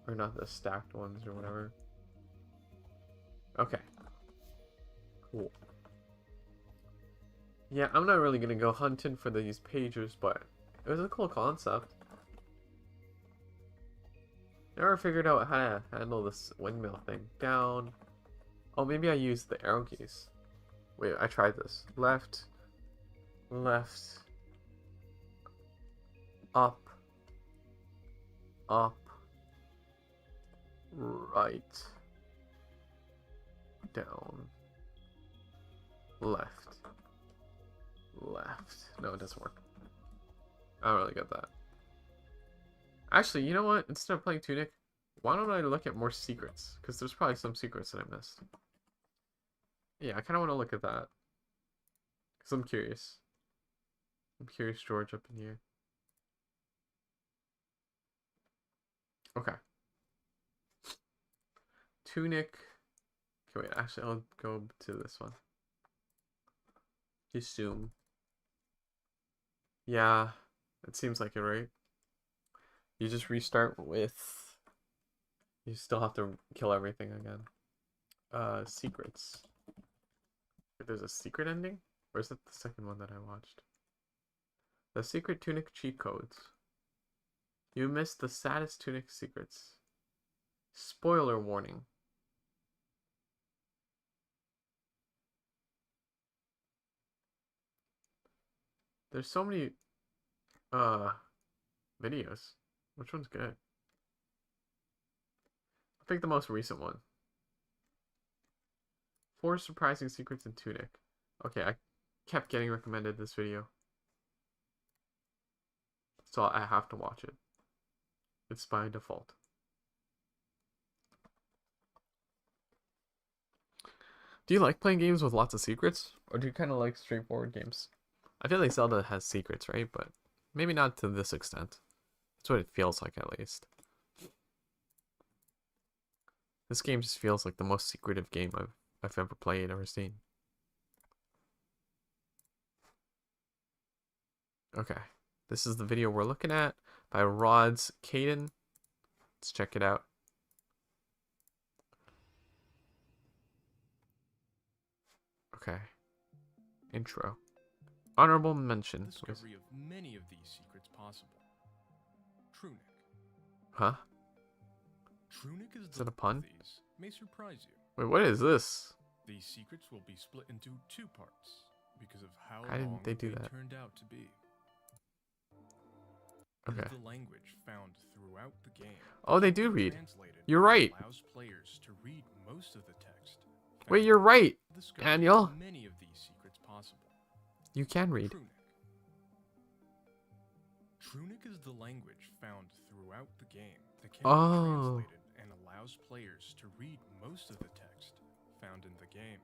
Or not the stacked ones or whatever. Okay. Cool. Yeah, I'm not really gonna go hunting for these pages, but it was a cool concept. Never figured out how to handle this windmill thing. Down. Oh, maybe I used the arrow keys. Wait, I tried this. Left. Left. Up. Up. Right. Down. Left. Left. No, it doesn't work. I don't really get that. Actually, you know what? Instead of playing Tunic, why don't I look at more secrets? Because there's probably some secrets that I missed. Yeah, I kind of want to look at that. Because I'm curious. I'm curious, George, up in here. Okay. Tunic. Okay, wait, actually, I'll go to this one. Assume. Yeah, it seems like it, right? You just restart with... You still have to kill everything again. Secrets. There's a secret ending? Or is that the second one that I watched? The secret Tunic cheat codes. You missed the saddest Tunic secrets. Spoiler warning. There's so many videos. Which one's good? I'll pick the most recent one. 4 surprising secrets in Tunic. Okay, I kept getting recommended this video. So I have to watch it. It's by default. Do you like playing games with lots of secrets? Or do you kind of like straightforward games? I feel like Zelda has secrets, right? But maybe not to this extent. That's what it feels like, at least. This game just feels like the most secretive game I've ever played or seen. Okay. This is the video we're looking at by Rods Caden. Let's check it out. Okay. Intro. Honorable mention. Discovery of many of these secrets possible. Tunic. Huh? Tunic Is that a pun? These may surprise you. Wait, what is this? These secrets will be split into 2 parts because of how How did long they do that? turned out to be. Okay. It is the language found throughout the game. Oh, they do read. Translated You're right. Allows players to read most of the text. Wait, you're right, Discovery of Daniel. Many of these secrets possible. You can read. Tunic. Tunic is the language found throughout the game that can be translated and allows players to read most of the text found in the game.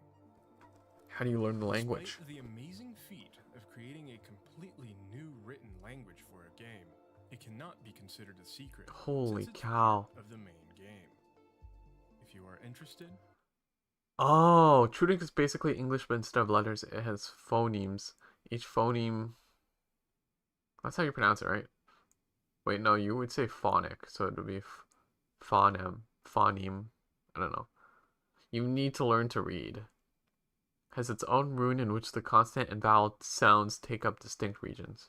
How do you learn the language? Despite the amazing feat of creating a completely new written language for a game, it cannot be considered a secret. Holy since it's cow. part of the main game. If you are interested, Oh, Tunic is basically English, but instead of letters, it has phonemes. Each phoneme... That's how you pronounce it, right? Wait, no, you would say phonic, so it would be phoneme. I don't know. You need to learn to read. Has its own rune in which the consonant and vowel sounds take up distinct regions.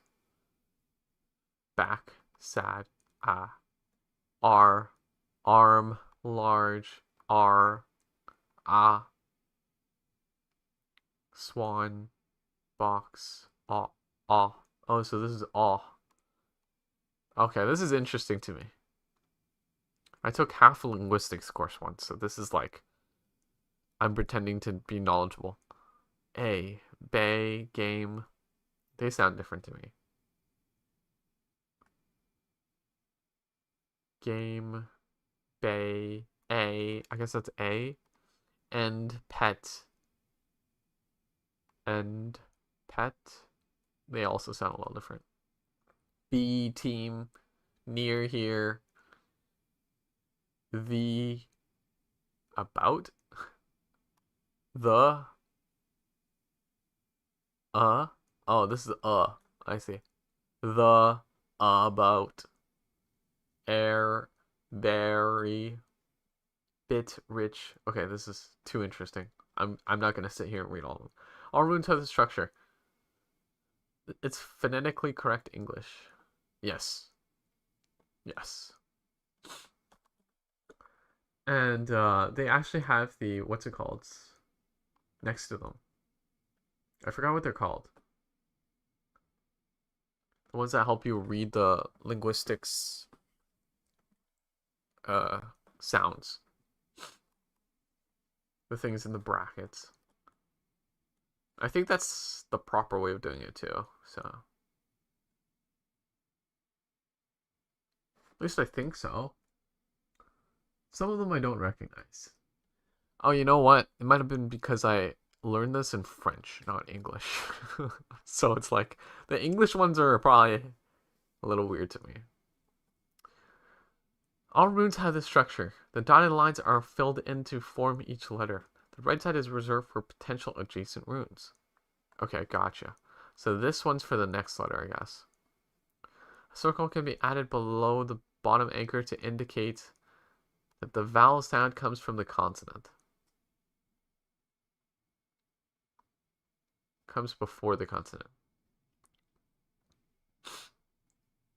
Back, sad, R, arm, large, R, swan, box, Oh, so this is Okay, this is interesting to me. I took half a linguistics course once, so this is like I'm pretending to be knowledgeable. Bay, game. They sound different to me. Game, bay, I guess that's A. And pet. And pet. They also sound a little different. B, team, near here. The, about. The, oh, this is I see. The, about. Air, berry, bit, rich. Okay, this is too interesting. I'm not gonna sit here and read all of them. All runes have the structure. It's phonetically correct English. Yes. Yes. And they actually have the what's it called next to them. I forgot what they're called. The ones that help you read the linguistics sounds. The things in the brackets. I think that's the proper way of doing it too, so. At least I think so. Some of them I don't recognize. Oh, you know what? It might have been because I learned this in French, not English. So it's like, the English ones are probably a little weird to me. All runes have this structure. The dotted lines are filled in to form each letter. The right side is reserved for potential adjacent runes. Okay, gotcha. So this one's for the next letter, I guess. A circle can be added below the bottom anchor to indicate that the vowel sound comes from the consonant. Comes before the consonant.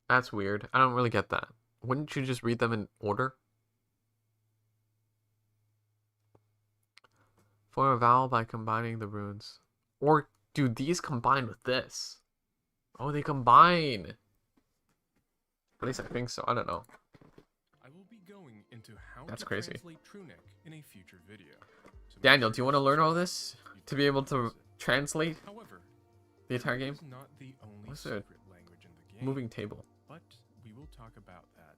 That's weird. I don't really get that. Wouldn't you just read them in order? Form a vowel by combining the runes. Or do these combine with this? Oh, they combine. At least I think so. I don't know. I will be going into how That's to crazy. translate Tunic in a future video. So make Daniel, sure do you want to learn all this? subscribe, To be able to visit translate However, the entire game? is not the only What's there? secret language in the game. Moving table. But we will talk about that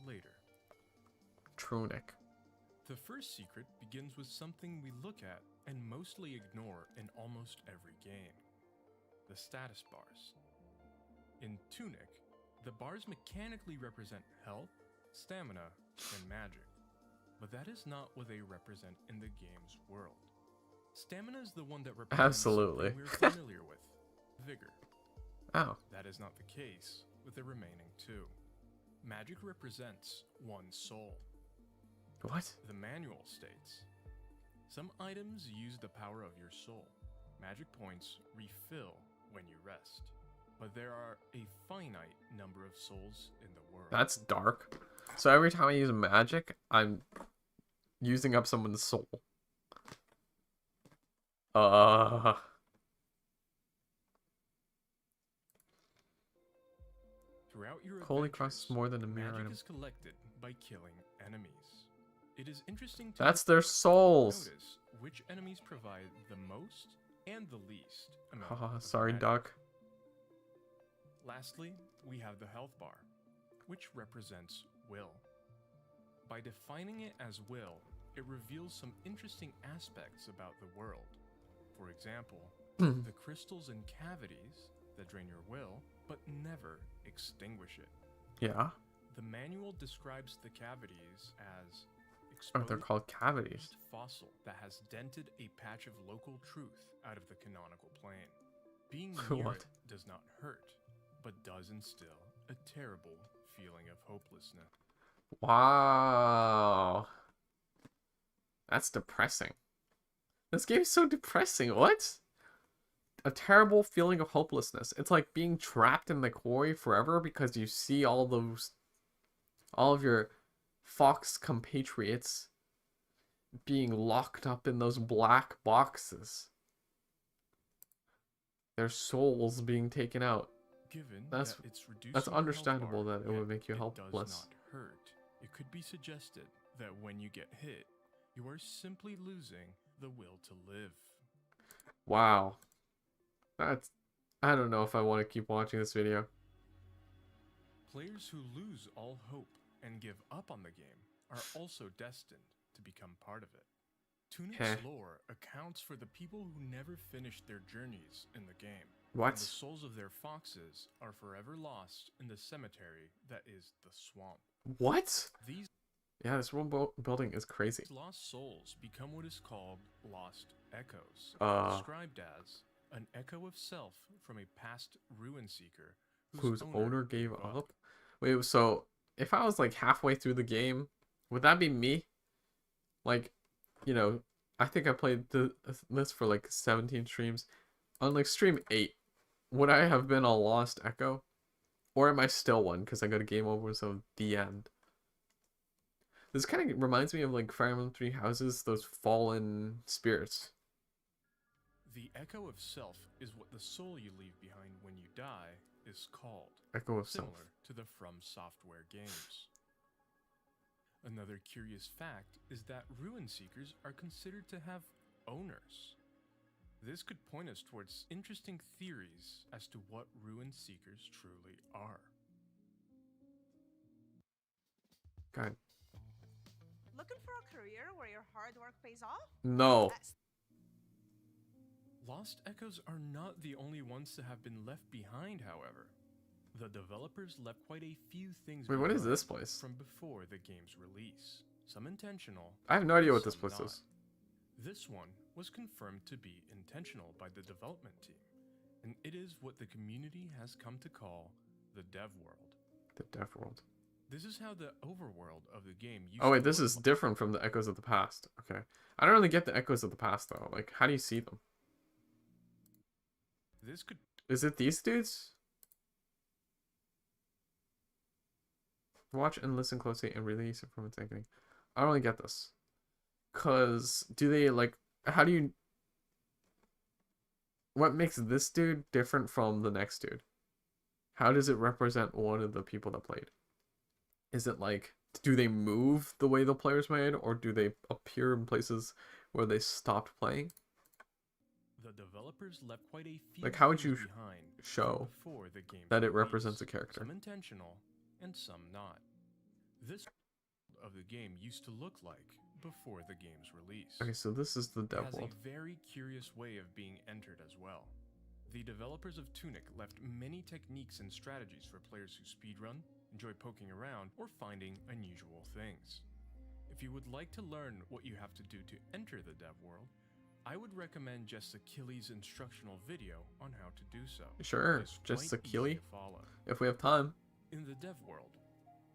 later. Tunic. The first secret begins with something we look at and mostly ignore in almost every game. The status bars. In Tunic, the bars mechanically represent health, stamina, and magic. But that is not what they represent in the game's world. Stamina is the one that represents Absolutely. something we're familiar with, vigor. Oh. That is not the case with the remaining two. Magic represents one's soul. What? The manual states, some items use the power of your soul. Magic points refill when you rest. But there are a finite number of souls in the world. That's dark. So every time I use magic, I'm using up someone's soul. Throughout your Holy Cross is adventures, more than a mere magic item. is collected by killing enemies. It is interesting to That's their souls. notice which enemies provide the most and the least amount Haha, of sorry, magic. duck. Lastly, we have the health bar, which represents will. By defining it as will, it reveals some interesting aspects about the world. For example, the crystals and cavities that drain your will, but never extinguish it. Yeah. The manual describes the cavities as Oh, they're exposed called cavities. fossil that has dented a patch of local truth out of the canonical plane. Being near What? it does not hurt, but does instill a terrible feeling of hopelessness. Wow. That's depressing. This game is so depressing. What? A terrible feeling of hopelessness. It's like being trapped in the quarry forever because you see all of your fox compatriots being locked up in those black boxes. Their souls being taken out. Given That's- that it's reducing that's the health understandable bar, that it would yet make you it helpless. does not hurt. It could be suggested that when you get hit, you are simply losing the will to live. Wow. That's... I don't know if I want to keep watching this video. Players who lose all hope and give up on the game are also destined to become part of it. Tunic's Heh. lore accounts for the people who never finished their journeys in the game. And What? the souls of their foxes are forever lost in the cemetery that is the swamp. What? These Yeah, this world building is crazy. lost souls become what is called lost echoes, Uh. described as an echo of self from a past ruin seeker Whose owner gave up? Wait, so if I was like halfway through the game, would that be me? Like, you know, I think I played this for like 17 streams. On like stream 8, would I have been a lost echo? Or am I still one because I got a game over, so the end? This kind of reminds me of like Fire Emblem 3 Houses, those fallen spirits. The echo of self is what the soul you leave behind when you die is called, Echo of self. similar to the From Software games. Another curious fact is that ruin seekers are considered to have owners. This could point us towards interesting theories as to what ruin seekers truly are. God. Looking for a career where your hard work pays off? No. That's Lost Echoes are not the only ones to have been left behind, however. The developers left quite a few things Wait, what is behind this place? from before the game's release. Some intentional. I have no idea what this some place not. is. This one was confirmed to be intentional by the development team, and it is what the community has come to call the dev world. The Death World. This is how the overworld of the game used Oh wait, to this look is like. different from the Echoes of the Past. Okay. I don't really get the Echoes of the Past though. Like, how do you see them? This could Is it these dudes? Watch and listen closely and release it from its thinking. I don't really get this. Cause do they like how do you what makes this dude different from the next dude? How does it represent one of the people that played? Is it like do they move the way the players made or do they appear in places where they stopped playing? the developers left quite a few Like, how would things you behind show from before the game's that it release, represents a character? Some intentional and some not. This of the game used to look like before the game's release. Okay, so this is the It dev has world. a very curious way of being entered as well. The developers of Tunic left many techniques and strategies for players who speedrun, enjoy poking around, or finding unusual things. If you would like to learn what you have to do to enter the dev world, I would recommend just Achilles' instructional video on how to do so. Sure, It is just quite easy Achilles, to follow. if we have time. In the dev world,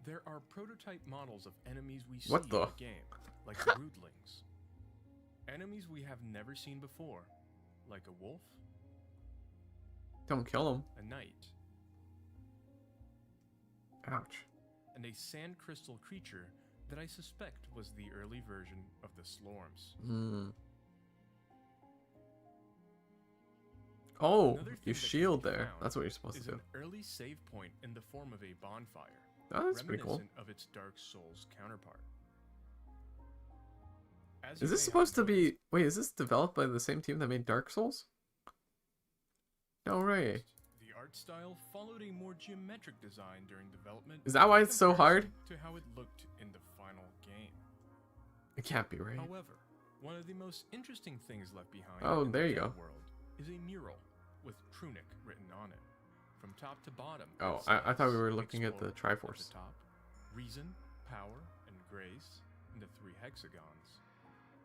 there are prototype models of enemies we see What in the? the game, like the broodlings. Enemies we have never seen before, like a wolf, Don't kill him. a knight, Ouch. and a sand crystal creature that I suspect was the early version of the Slorms. Hmm. Oh, Another thing you that can shield be there. found That's what you're supposed Is to do. an early save point in the form of a bonfire, Oh, that's pretty cool. reminiscent of its Dark Souls counterpart. As Is you this may have supposed to noticed, be... Wait, is this developed by the same team that made Dark Souls? No way. the art style followed a more geometric design during development. Is that why in it's so hard? comparison to how it looked in the final game. It can't be right. However, one of the most interesting things left behind Oh, in there the you dev go. world is a mural with Tunic written on it. From top to bottom. Oh, it I thought we says were looking at the Explorer Triforce. the top, reason, power, and grace in the 3 hexagons,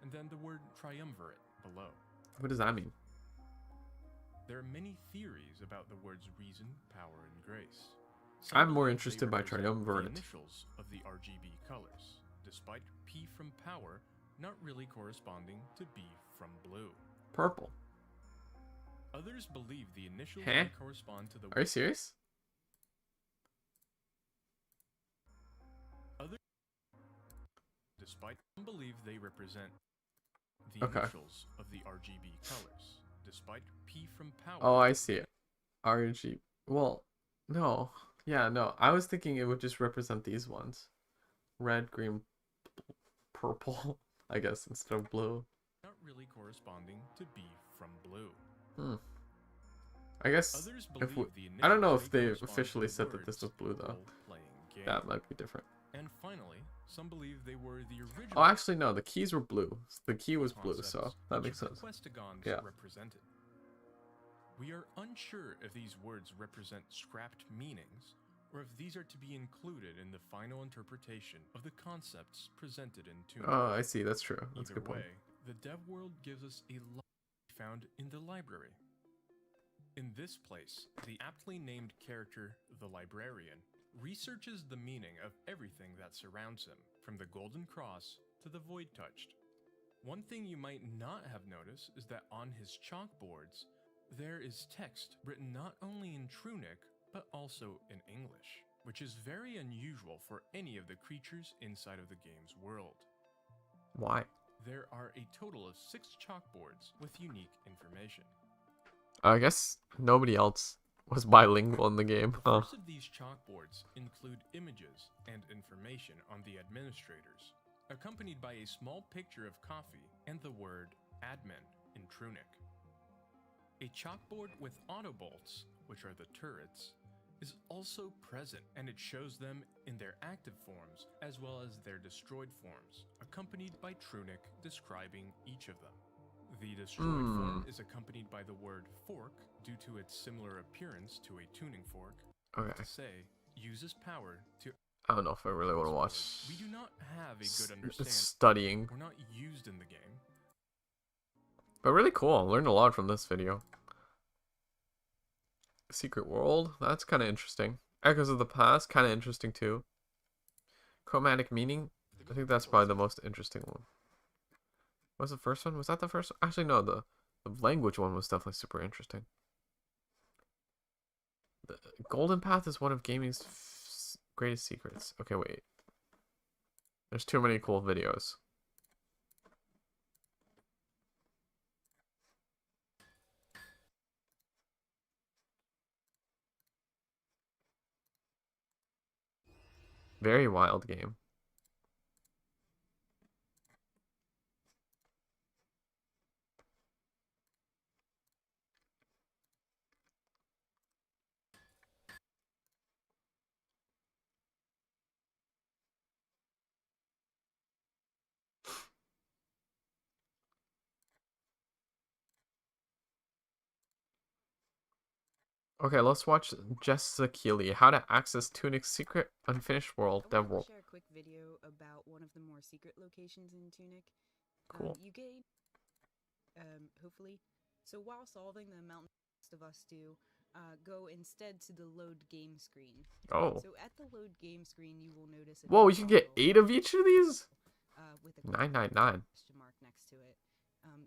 and then the word triumvirate below. What does that mean? There are many theories about the words reason, power, and grace. I'm more believe they interested by represent triumvirate. The initials of the RGB colors, despite P from power not really corresponding to B from blue. Purple. Others believe the initials Huh? may correspond to the Are you serious? Despite some believe they represent the Okay. initials of the RGB colors, despite P from power. Oh, I see it. RG. Well, no. Yeah, no. I was thinking it would just represent these ones. Red, green, purple, I guess, instead of blue. Not really corresponding to B from blue. Hmm. I guess Others if believe we... the I don't know initials if may they correspond to officially the said that this was words blue, though. role-playing game. That might be different. And finally, some believe they were the original. Oh, actually, no. The keys were blue. The key was blue, so concepts that which makes the sense. Questigons Yeah. represented. We are unsure if these words represent scrapped meanings, or if these are to be included in the final interpretation of the concepts presented in Tunic. Oh, I see. That's true. That's a Either good point. way, the dev world gives us a lot found in the library. In this place, the aptly named character, the librarian, researches the meaning of everything that surrounds him, from the Golden Cross to the Void Touched. One thing you might not have noticed is that on his chalkboards, there is text written not only in Tunic, but also in English, which is very unusual for any of the creatures inside of the game's world. Why? There are a total of 6 chalkboards with unique information. I guess nobody else was bilingual in the game. The Huh. first of these chalkboards include images and information on the administrators, accompanied by a small picture of coffee and the word admin in Tunic. A chalkboard with autobolts, which are the turrets, is also present, and it shows them in their active forms as well as their destroyed forms, accompanied by Tunic describing each of them. The destroyed form is accompanied by the word fork due to its similar appearance to a tuning fork. Okay. To say, uses power to. I don't know if I really want to watch We do not have a good understanding. studying. We're not used in the game. But really cool. I learned a lot from this video. Secret World. That's kind of interesting. Echoes of the Past. Kind of interesting too. Chromatic Meaning. I think that's probably the most interesting one. What was the first one? Was that the first one? Actually, no. The language one was definitely super interesting. The Golden Path is one of gaming's greatest secrets. Okay, wait. There's too many cool videos. Very wild game. Okay, let's watch Jessica Keeley. How to access Tunic's secret unfinished world, I Dev wanted World. to share a quick video about one of the more secret locations in Tunic. Cool. You gain, hopefully. So while solving the mountain, most of us do, go instead to the load game screen. Oh. So at the load game screen, you will notice. Whoa, you can get 8 of each of these? With a 999. question mark next to it.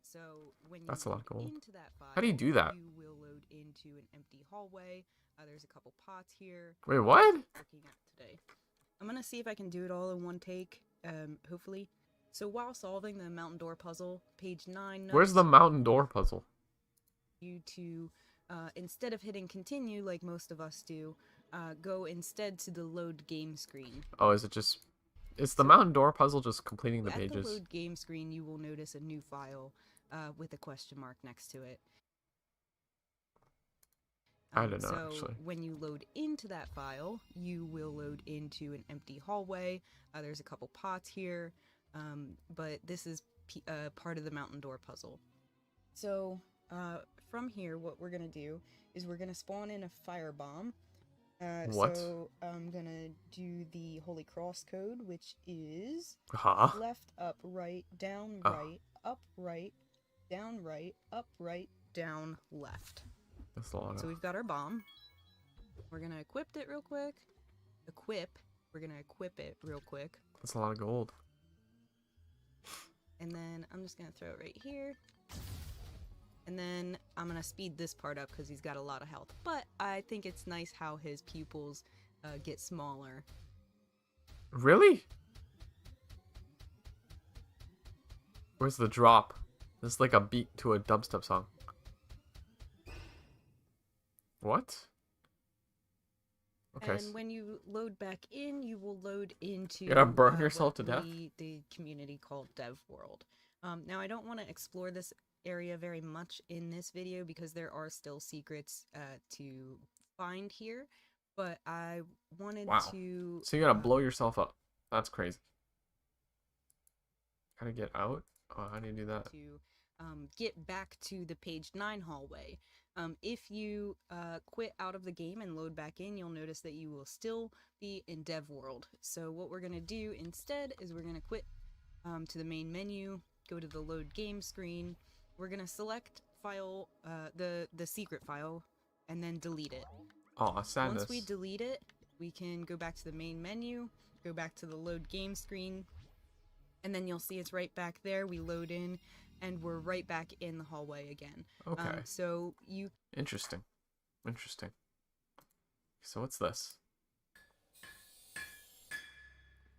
So when you That's a lot of load gold. into that file, How do you do that? You will load into an empty hallway. There's a couple pots here. Wait, what? Looking at today. I'm gonna see if I can do it all in one take. Hopefully. So while solving the mountain door puzzle, page 9. Where's the mountain door puzzle? You to instead of hitting continue like most of us do, go instead to the load game screen. Oh, is it just... Is the mountain door puzzle just completing the At pages? the load game screen, you will notice a new file with a question mark next to it. I don't know, so actually. when you load into that file, you will load into an empty hallway. There's a couple pots here, but this is part of the mountain door puzzle. So from here, what we're going to do is we're going to spawn in a firebomb. What? So I'm going to do the Holy Cross code, which is Huh? left, up, right, down, Oh. right, up, right, down, left. That's a lot So of... we've got our bomb. We're gonna equip it real quick. We're gonna equip it real quick. That's a lot of gold. And then I'm just gonna throw it right here. And then I'm gonna speed this part up because he's got a lot of health. But I think it's nice how his pupils get smaller. Really? Where's the drop? This is like a beat to a dubstep song. What? Okay. And when you load back in, you will load into You're gonna burn what yourself to death? the community called Dev World. Now I don't want to explore this area very much in this video because there are still secrets to find here, but I wanted Wow. to. So you gotta blow yourself up. That's crazy. How to get out? Oh, how do you do that? To get back to the page 9 hallway. If you quit out of the game and load back in, you'll notice that you will still be in Dev World. So what we're going to do instead is we're going to quit to the main menu, go to the load game screen. We're going to select file, the secret file, and then delete it. Oh, sadness. Once we delete it, we can go back to the main menu, go back to the load game screen, and then you'll see it's right back there. We load in, and we're right back in the hallway again. Okay. So you... Interesting. Interesting. So what's this?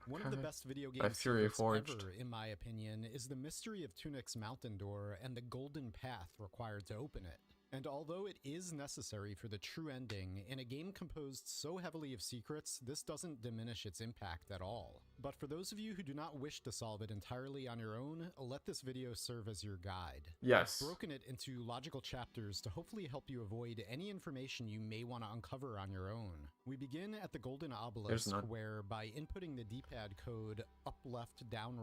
One of the Okay. best video By games Fury secrets Forged. ever, in my opinion, is the mystery of Tunic's mountain door and the golden path required to open it. And although it is necessary for the true ending, in a game composed so heavily of secrets, this doesn't diminish its impact at all. But for those of you who do not wish to solve it entirely on your own, let this video serve as your guide. Yes. I've broken it into logical chapters to hopefully help you avoid any information you may want to uncover on your own. We begin at the golden obelisk, none. where by inputting the D-pad code up left, down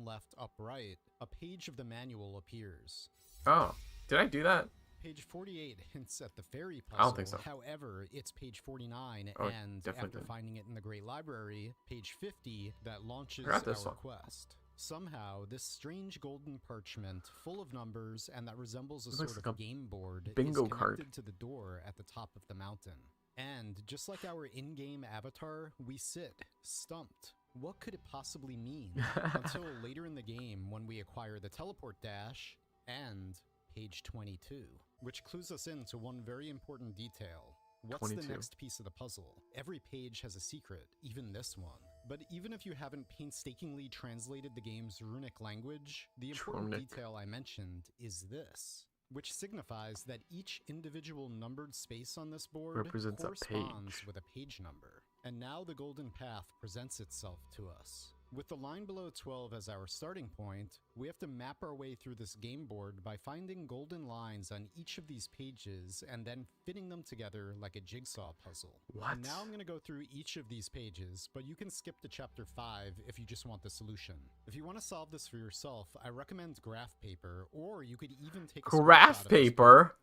left, up right, a page of the manual appears. Oh, did I do that? Page 48 hints at the fairy puzzle. I don't think so. However, it's page 49, Oh, and definitely after did. finding it in the Great Library, page 50, that launches Forgot this our one. quest. Somehow, this strange golden parchment, full of numbers and that resembles a It sort looks of like a game board, bingo is card. connected to the door at the top of the mountain. And just like our in-game avatar, we sit, stumped. What could it possibly mean? Until later in the game when we acquire the teleport dash and page 22, which clues us into one very important detail. What's 22. the next piece of the puzzle? Every page has a secret, even this one. But even if you haven't painstakingly translated the game's runic language, the important Tronic. detail I mentioned is this, which signifies that each individual numbered space on this board Represents a corresponds page. with a page number. And now the golden path presents itself to us. With the line below 12 as our starting point, we have to map our way through this game board by finding golden lines on each of these pages and then fitting them together like a jigsaw puzzle. What? And now I'm going to go through each of these pages, but you can skip to chapter 5 if you just want the solution. If you want to solve this for yourself, I recommend graph paper, or you could even take a Graph screenshot of this paper?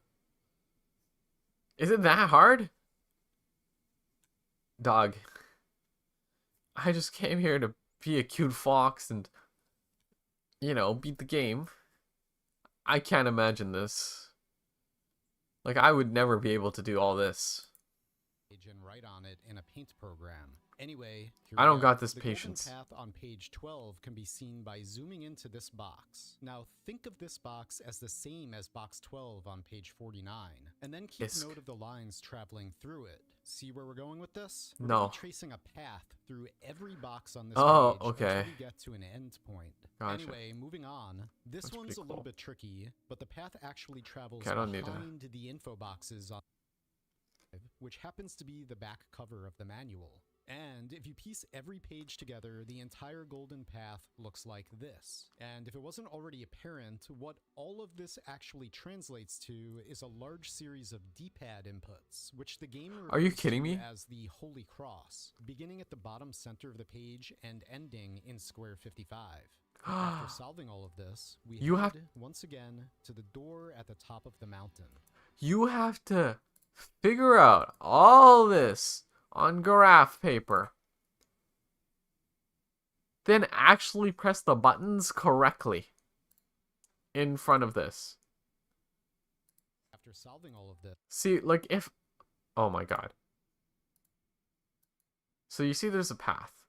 Is it that hard? Dog. I just came here to be a cute fox and, you know, beat the game. I can't imagine this. Like, I would never be able to do all this. And write on it in a paint program. Anyway, here I we don't go. got this The golden patience. path on page 12 can be seen by zooming into this box. Now, think of this box as the same as box 12 on page 49, and then keep Isk. note of the lines traveling through it. See where we're going with this? We're No. gonna be tracing a path through every box on this Oh, page okay. until we get to an end point. Gotcha. Anyway, moving on. This That's one's pretty a little cool. bit tricky, but the path actually travels Okay, I don't need to- behind the info boxes on which happens to be the back cover of the manual. And if you piece every page together, the entire golden path looks like this. And if it wasn't already apparent, what all of this actually translates to is a large series of D-pad inputs, which the game Are you refers kidding to me? as the Holy Cross, beginning at the bottom center of the page and ending in square 55. After solving all of this, we You head have- once again to the door at the top of the mountain. You have to figure out all this on graph paper. Then actually press the buttons correctly in front of this. After solving all of this, See, like if... Oh my god. So you see there's a path.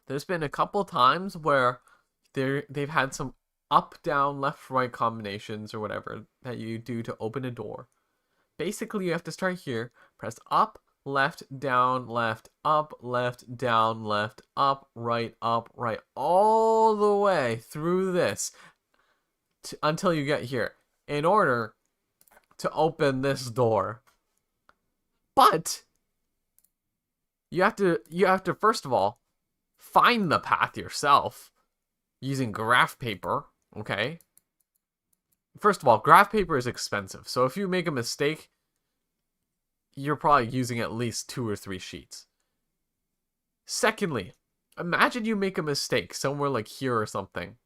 There's been a couple times where they've had some up, down, left, right combinations or whatever that you do to open a door. Basically, you have to start here, press up, left, down, up, down, up, right, all the way through this until you get here in order to open this door. But you have to first of all find the path yourself using graph paper, okay? First of all, graph paper is expensive, so if you make a mistake, you're probably using at least 2 or 3 sheets. Secondly, imagine you make a mistake somewhere like here or something.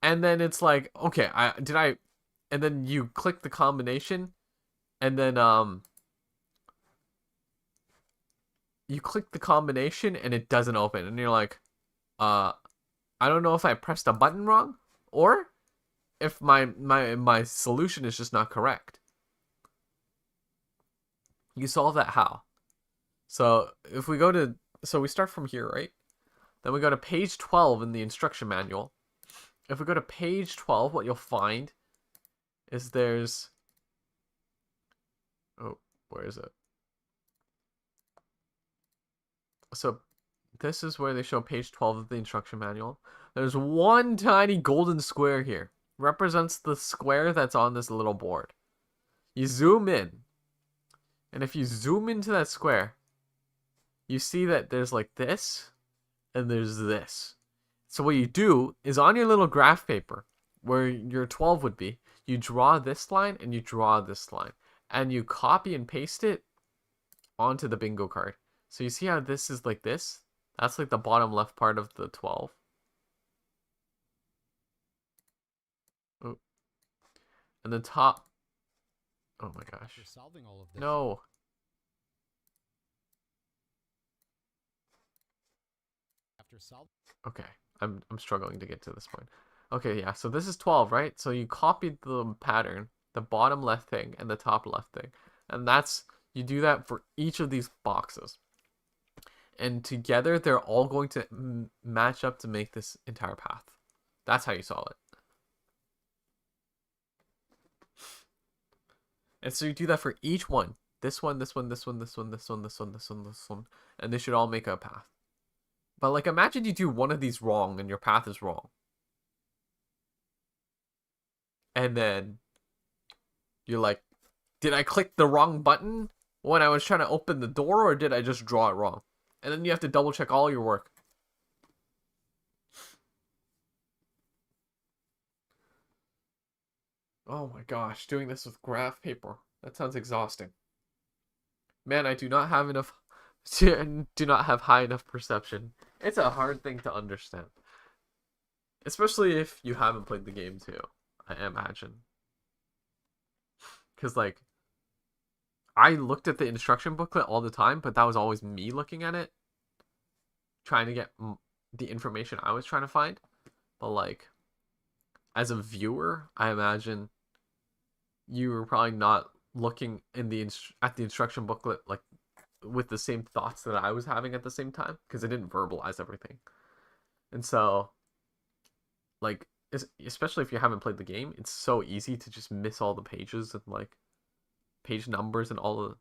And then it's like, okay, and then you click the combination, and then you click the combination and it doesn't open, and you're like, I don't know if I pressed a button wrong or if my solution is just not correct. You solve that how? So if we go to, so we start from here, right? Then we go to page 12 in the instruction manual. If we go to page 12, what you'll find is there's, oh, where is it? So this is where they show page 12 of the instruction manual. There's one tiny golden square here. Represents the square that's on this little board. You zoom in. And if you zoom into that square, you see that there's like this and there's this. So what you do is on your little graph paper, where your 12 would be, you draw this line and you draw this line. And you copy and paste it onto the bingo card. So you see how this is like this? That's like the bottom left part of the 12. Oh. And the top. Oh my gosh. after solving all of this, No. after solving Okay. I'm struggling to get to this point. Okay, yeah. So this is 12, right? So you copied the pattern, the bottom left thing and the top left thing. And that's, you do that for each of these boxes. And together they're all going to match up to make this entire path. That's how you solve it. And so you do that for each one. This one, this one, this one, this one, this one, this one, this one, this one. And they should all make a path. But like imagine you do one of these wrong and your path is wrong. And then you're like, did I click the wrong button when I was trying to open the door, or did I just draw it wrong? And then you have to double check all your work. Oh my gosh, doing this with graph paper. That sounds exhausting. Man, I do not have enough do not have high enough perception. It's a hard thing to understand. Especially if you haven't played the game too, I imagine. Because, like, I looked at the instruction booklet all the time, but that was always me looking at it, trying to get the information I was trying to find. But, like, as a viewer, I imagine you were probably not looking in at the instruction booklet, like, with the same thoughts that I was having at the same time, because it didn't verbalize everything. And so, like, especially if you haven't played the game, it's so easy to just miss all the pages and, like, page numbers and all the,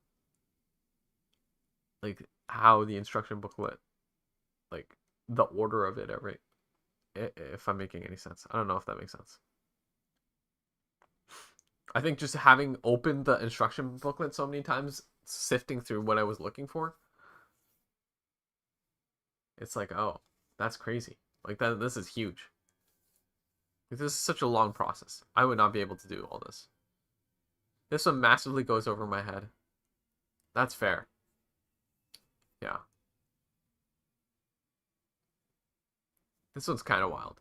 like, how the instruction booklet, like, the order of it, if I'm making any sense. I don't know if that makes sense. I think just having opened the instruction booklet so many times, sifting through what I was looking for, it's like, oh, that's crazy. Like, this is huge. This is such a long process. I would not be able to do all this. This one massively goes over my head. That's fair. Yeah. This one's kind of wild.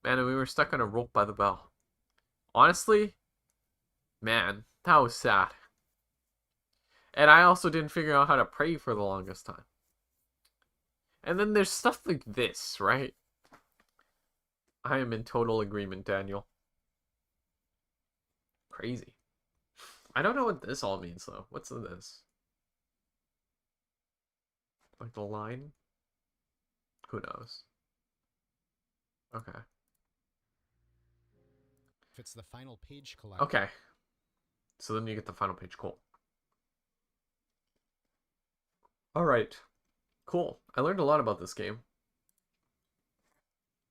Man, and we were stuck on a rope by the bell. Honestly, man, that was sad. And I also didn't figure out how to pray for the longest time. And then there's stuff like this, right? I am in total agreement, Daniel. Crazy. I don't know what this all means, though. What's this? Like the line? Who knows? Okay. If it's the final page collector. Okay. So then you get the final page. Cool. Alright. Cool. I learned a lot about this game.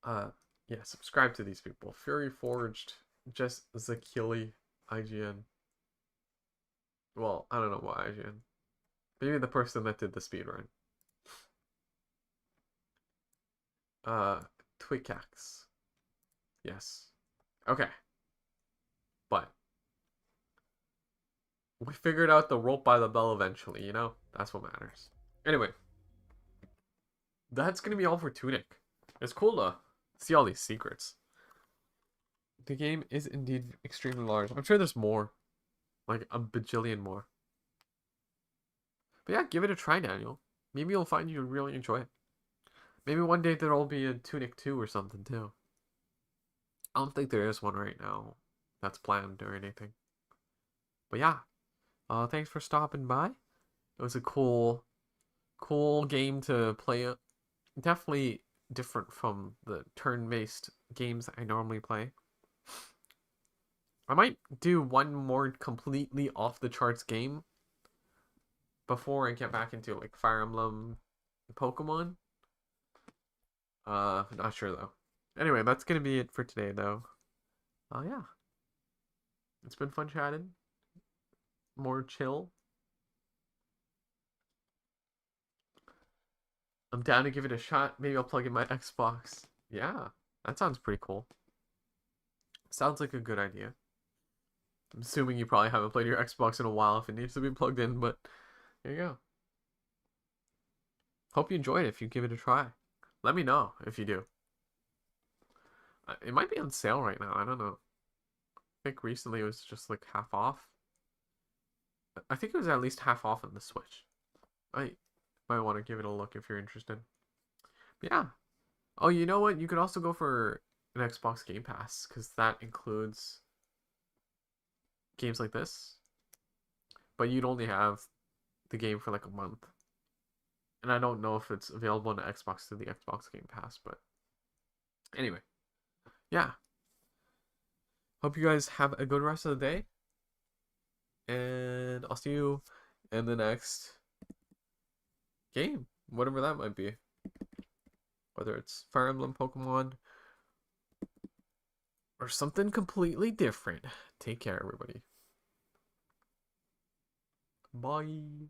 Yeah, subscribe to these people. Fury Forged, Just Zakili, IGN. Well, I don't know why IGN. Maybe the person that did the speedrun. Twikax. Yes. Okay. But we figured out the rope by the bell eventually, you know? That's what matters. Anyway. That's gonna be all for Tunic. It's cool to see all these secrets. The game is indeed extremely large. I'm sure there's more. Like a bajillion more. But yeah, give it a try, Daniel. Maybe you'll find you really enjoy it. Maybe one day there'll be a Tunic 2 or something too. I don't think there is one right now that's planned or anything. But yeah. Thanks for stopping by. It was a cool game to play. Definitely different from the turn-based games I normally play. I might do one more completely off-the-charts game before I get back into like Fire Emblem, Pokémon. Not sure though. Anyway, that's gonna be it for today though. Yeah. It's been fun chatting. More chill. I'm down to give it a shot. Maybe I'll plug in my Xbox. Yeah, that sounds pretty cool. Sounds like a good idea. I'm assuming you probably haven't played your Xbox in a while if it needs to be plugged in, but there you go. Hope you enjoyed it if you give it a try. Let me know if you do. It might be on sale right now. I don't know. I think recently it was just like half off. I think it was at least half off on the Switch. I might want to give it a look if you're interested. But yeah. Oh, you know what? You could also go for an Xbox Game Pass because that includes games like this. But you'd only have the game for like a month. And I don't know if it's available on the Xbox through the Xbox Game Pass, but anyway. Yeah. Hope you guys have a good rest of the day. And I'll see you in the next game, whatever that might be. Whether it's Fire Emblem, Pokemon, or something completely different. Take care, everybody. Bye.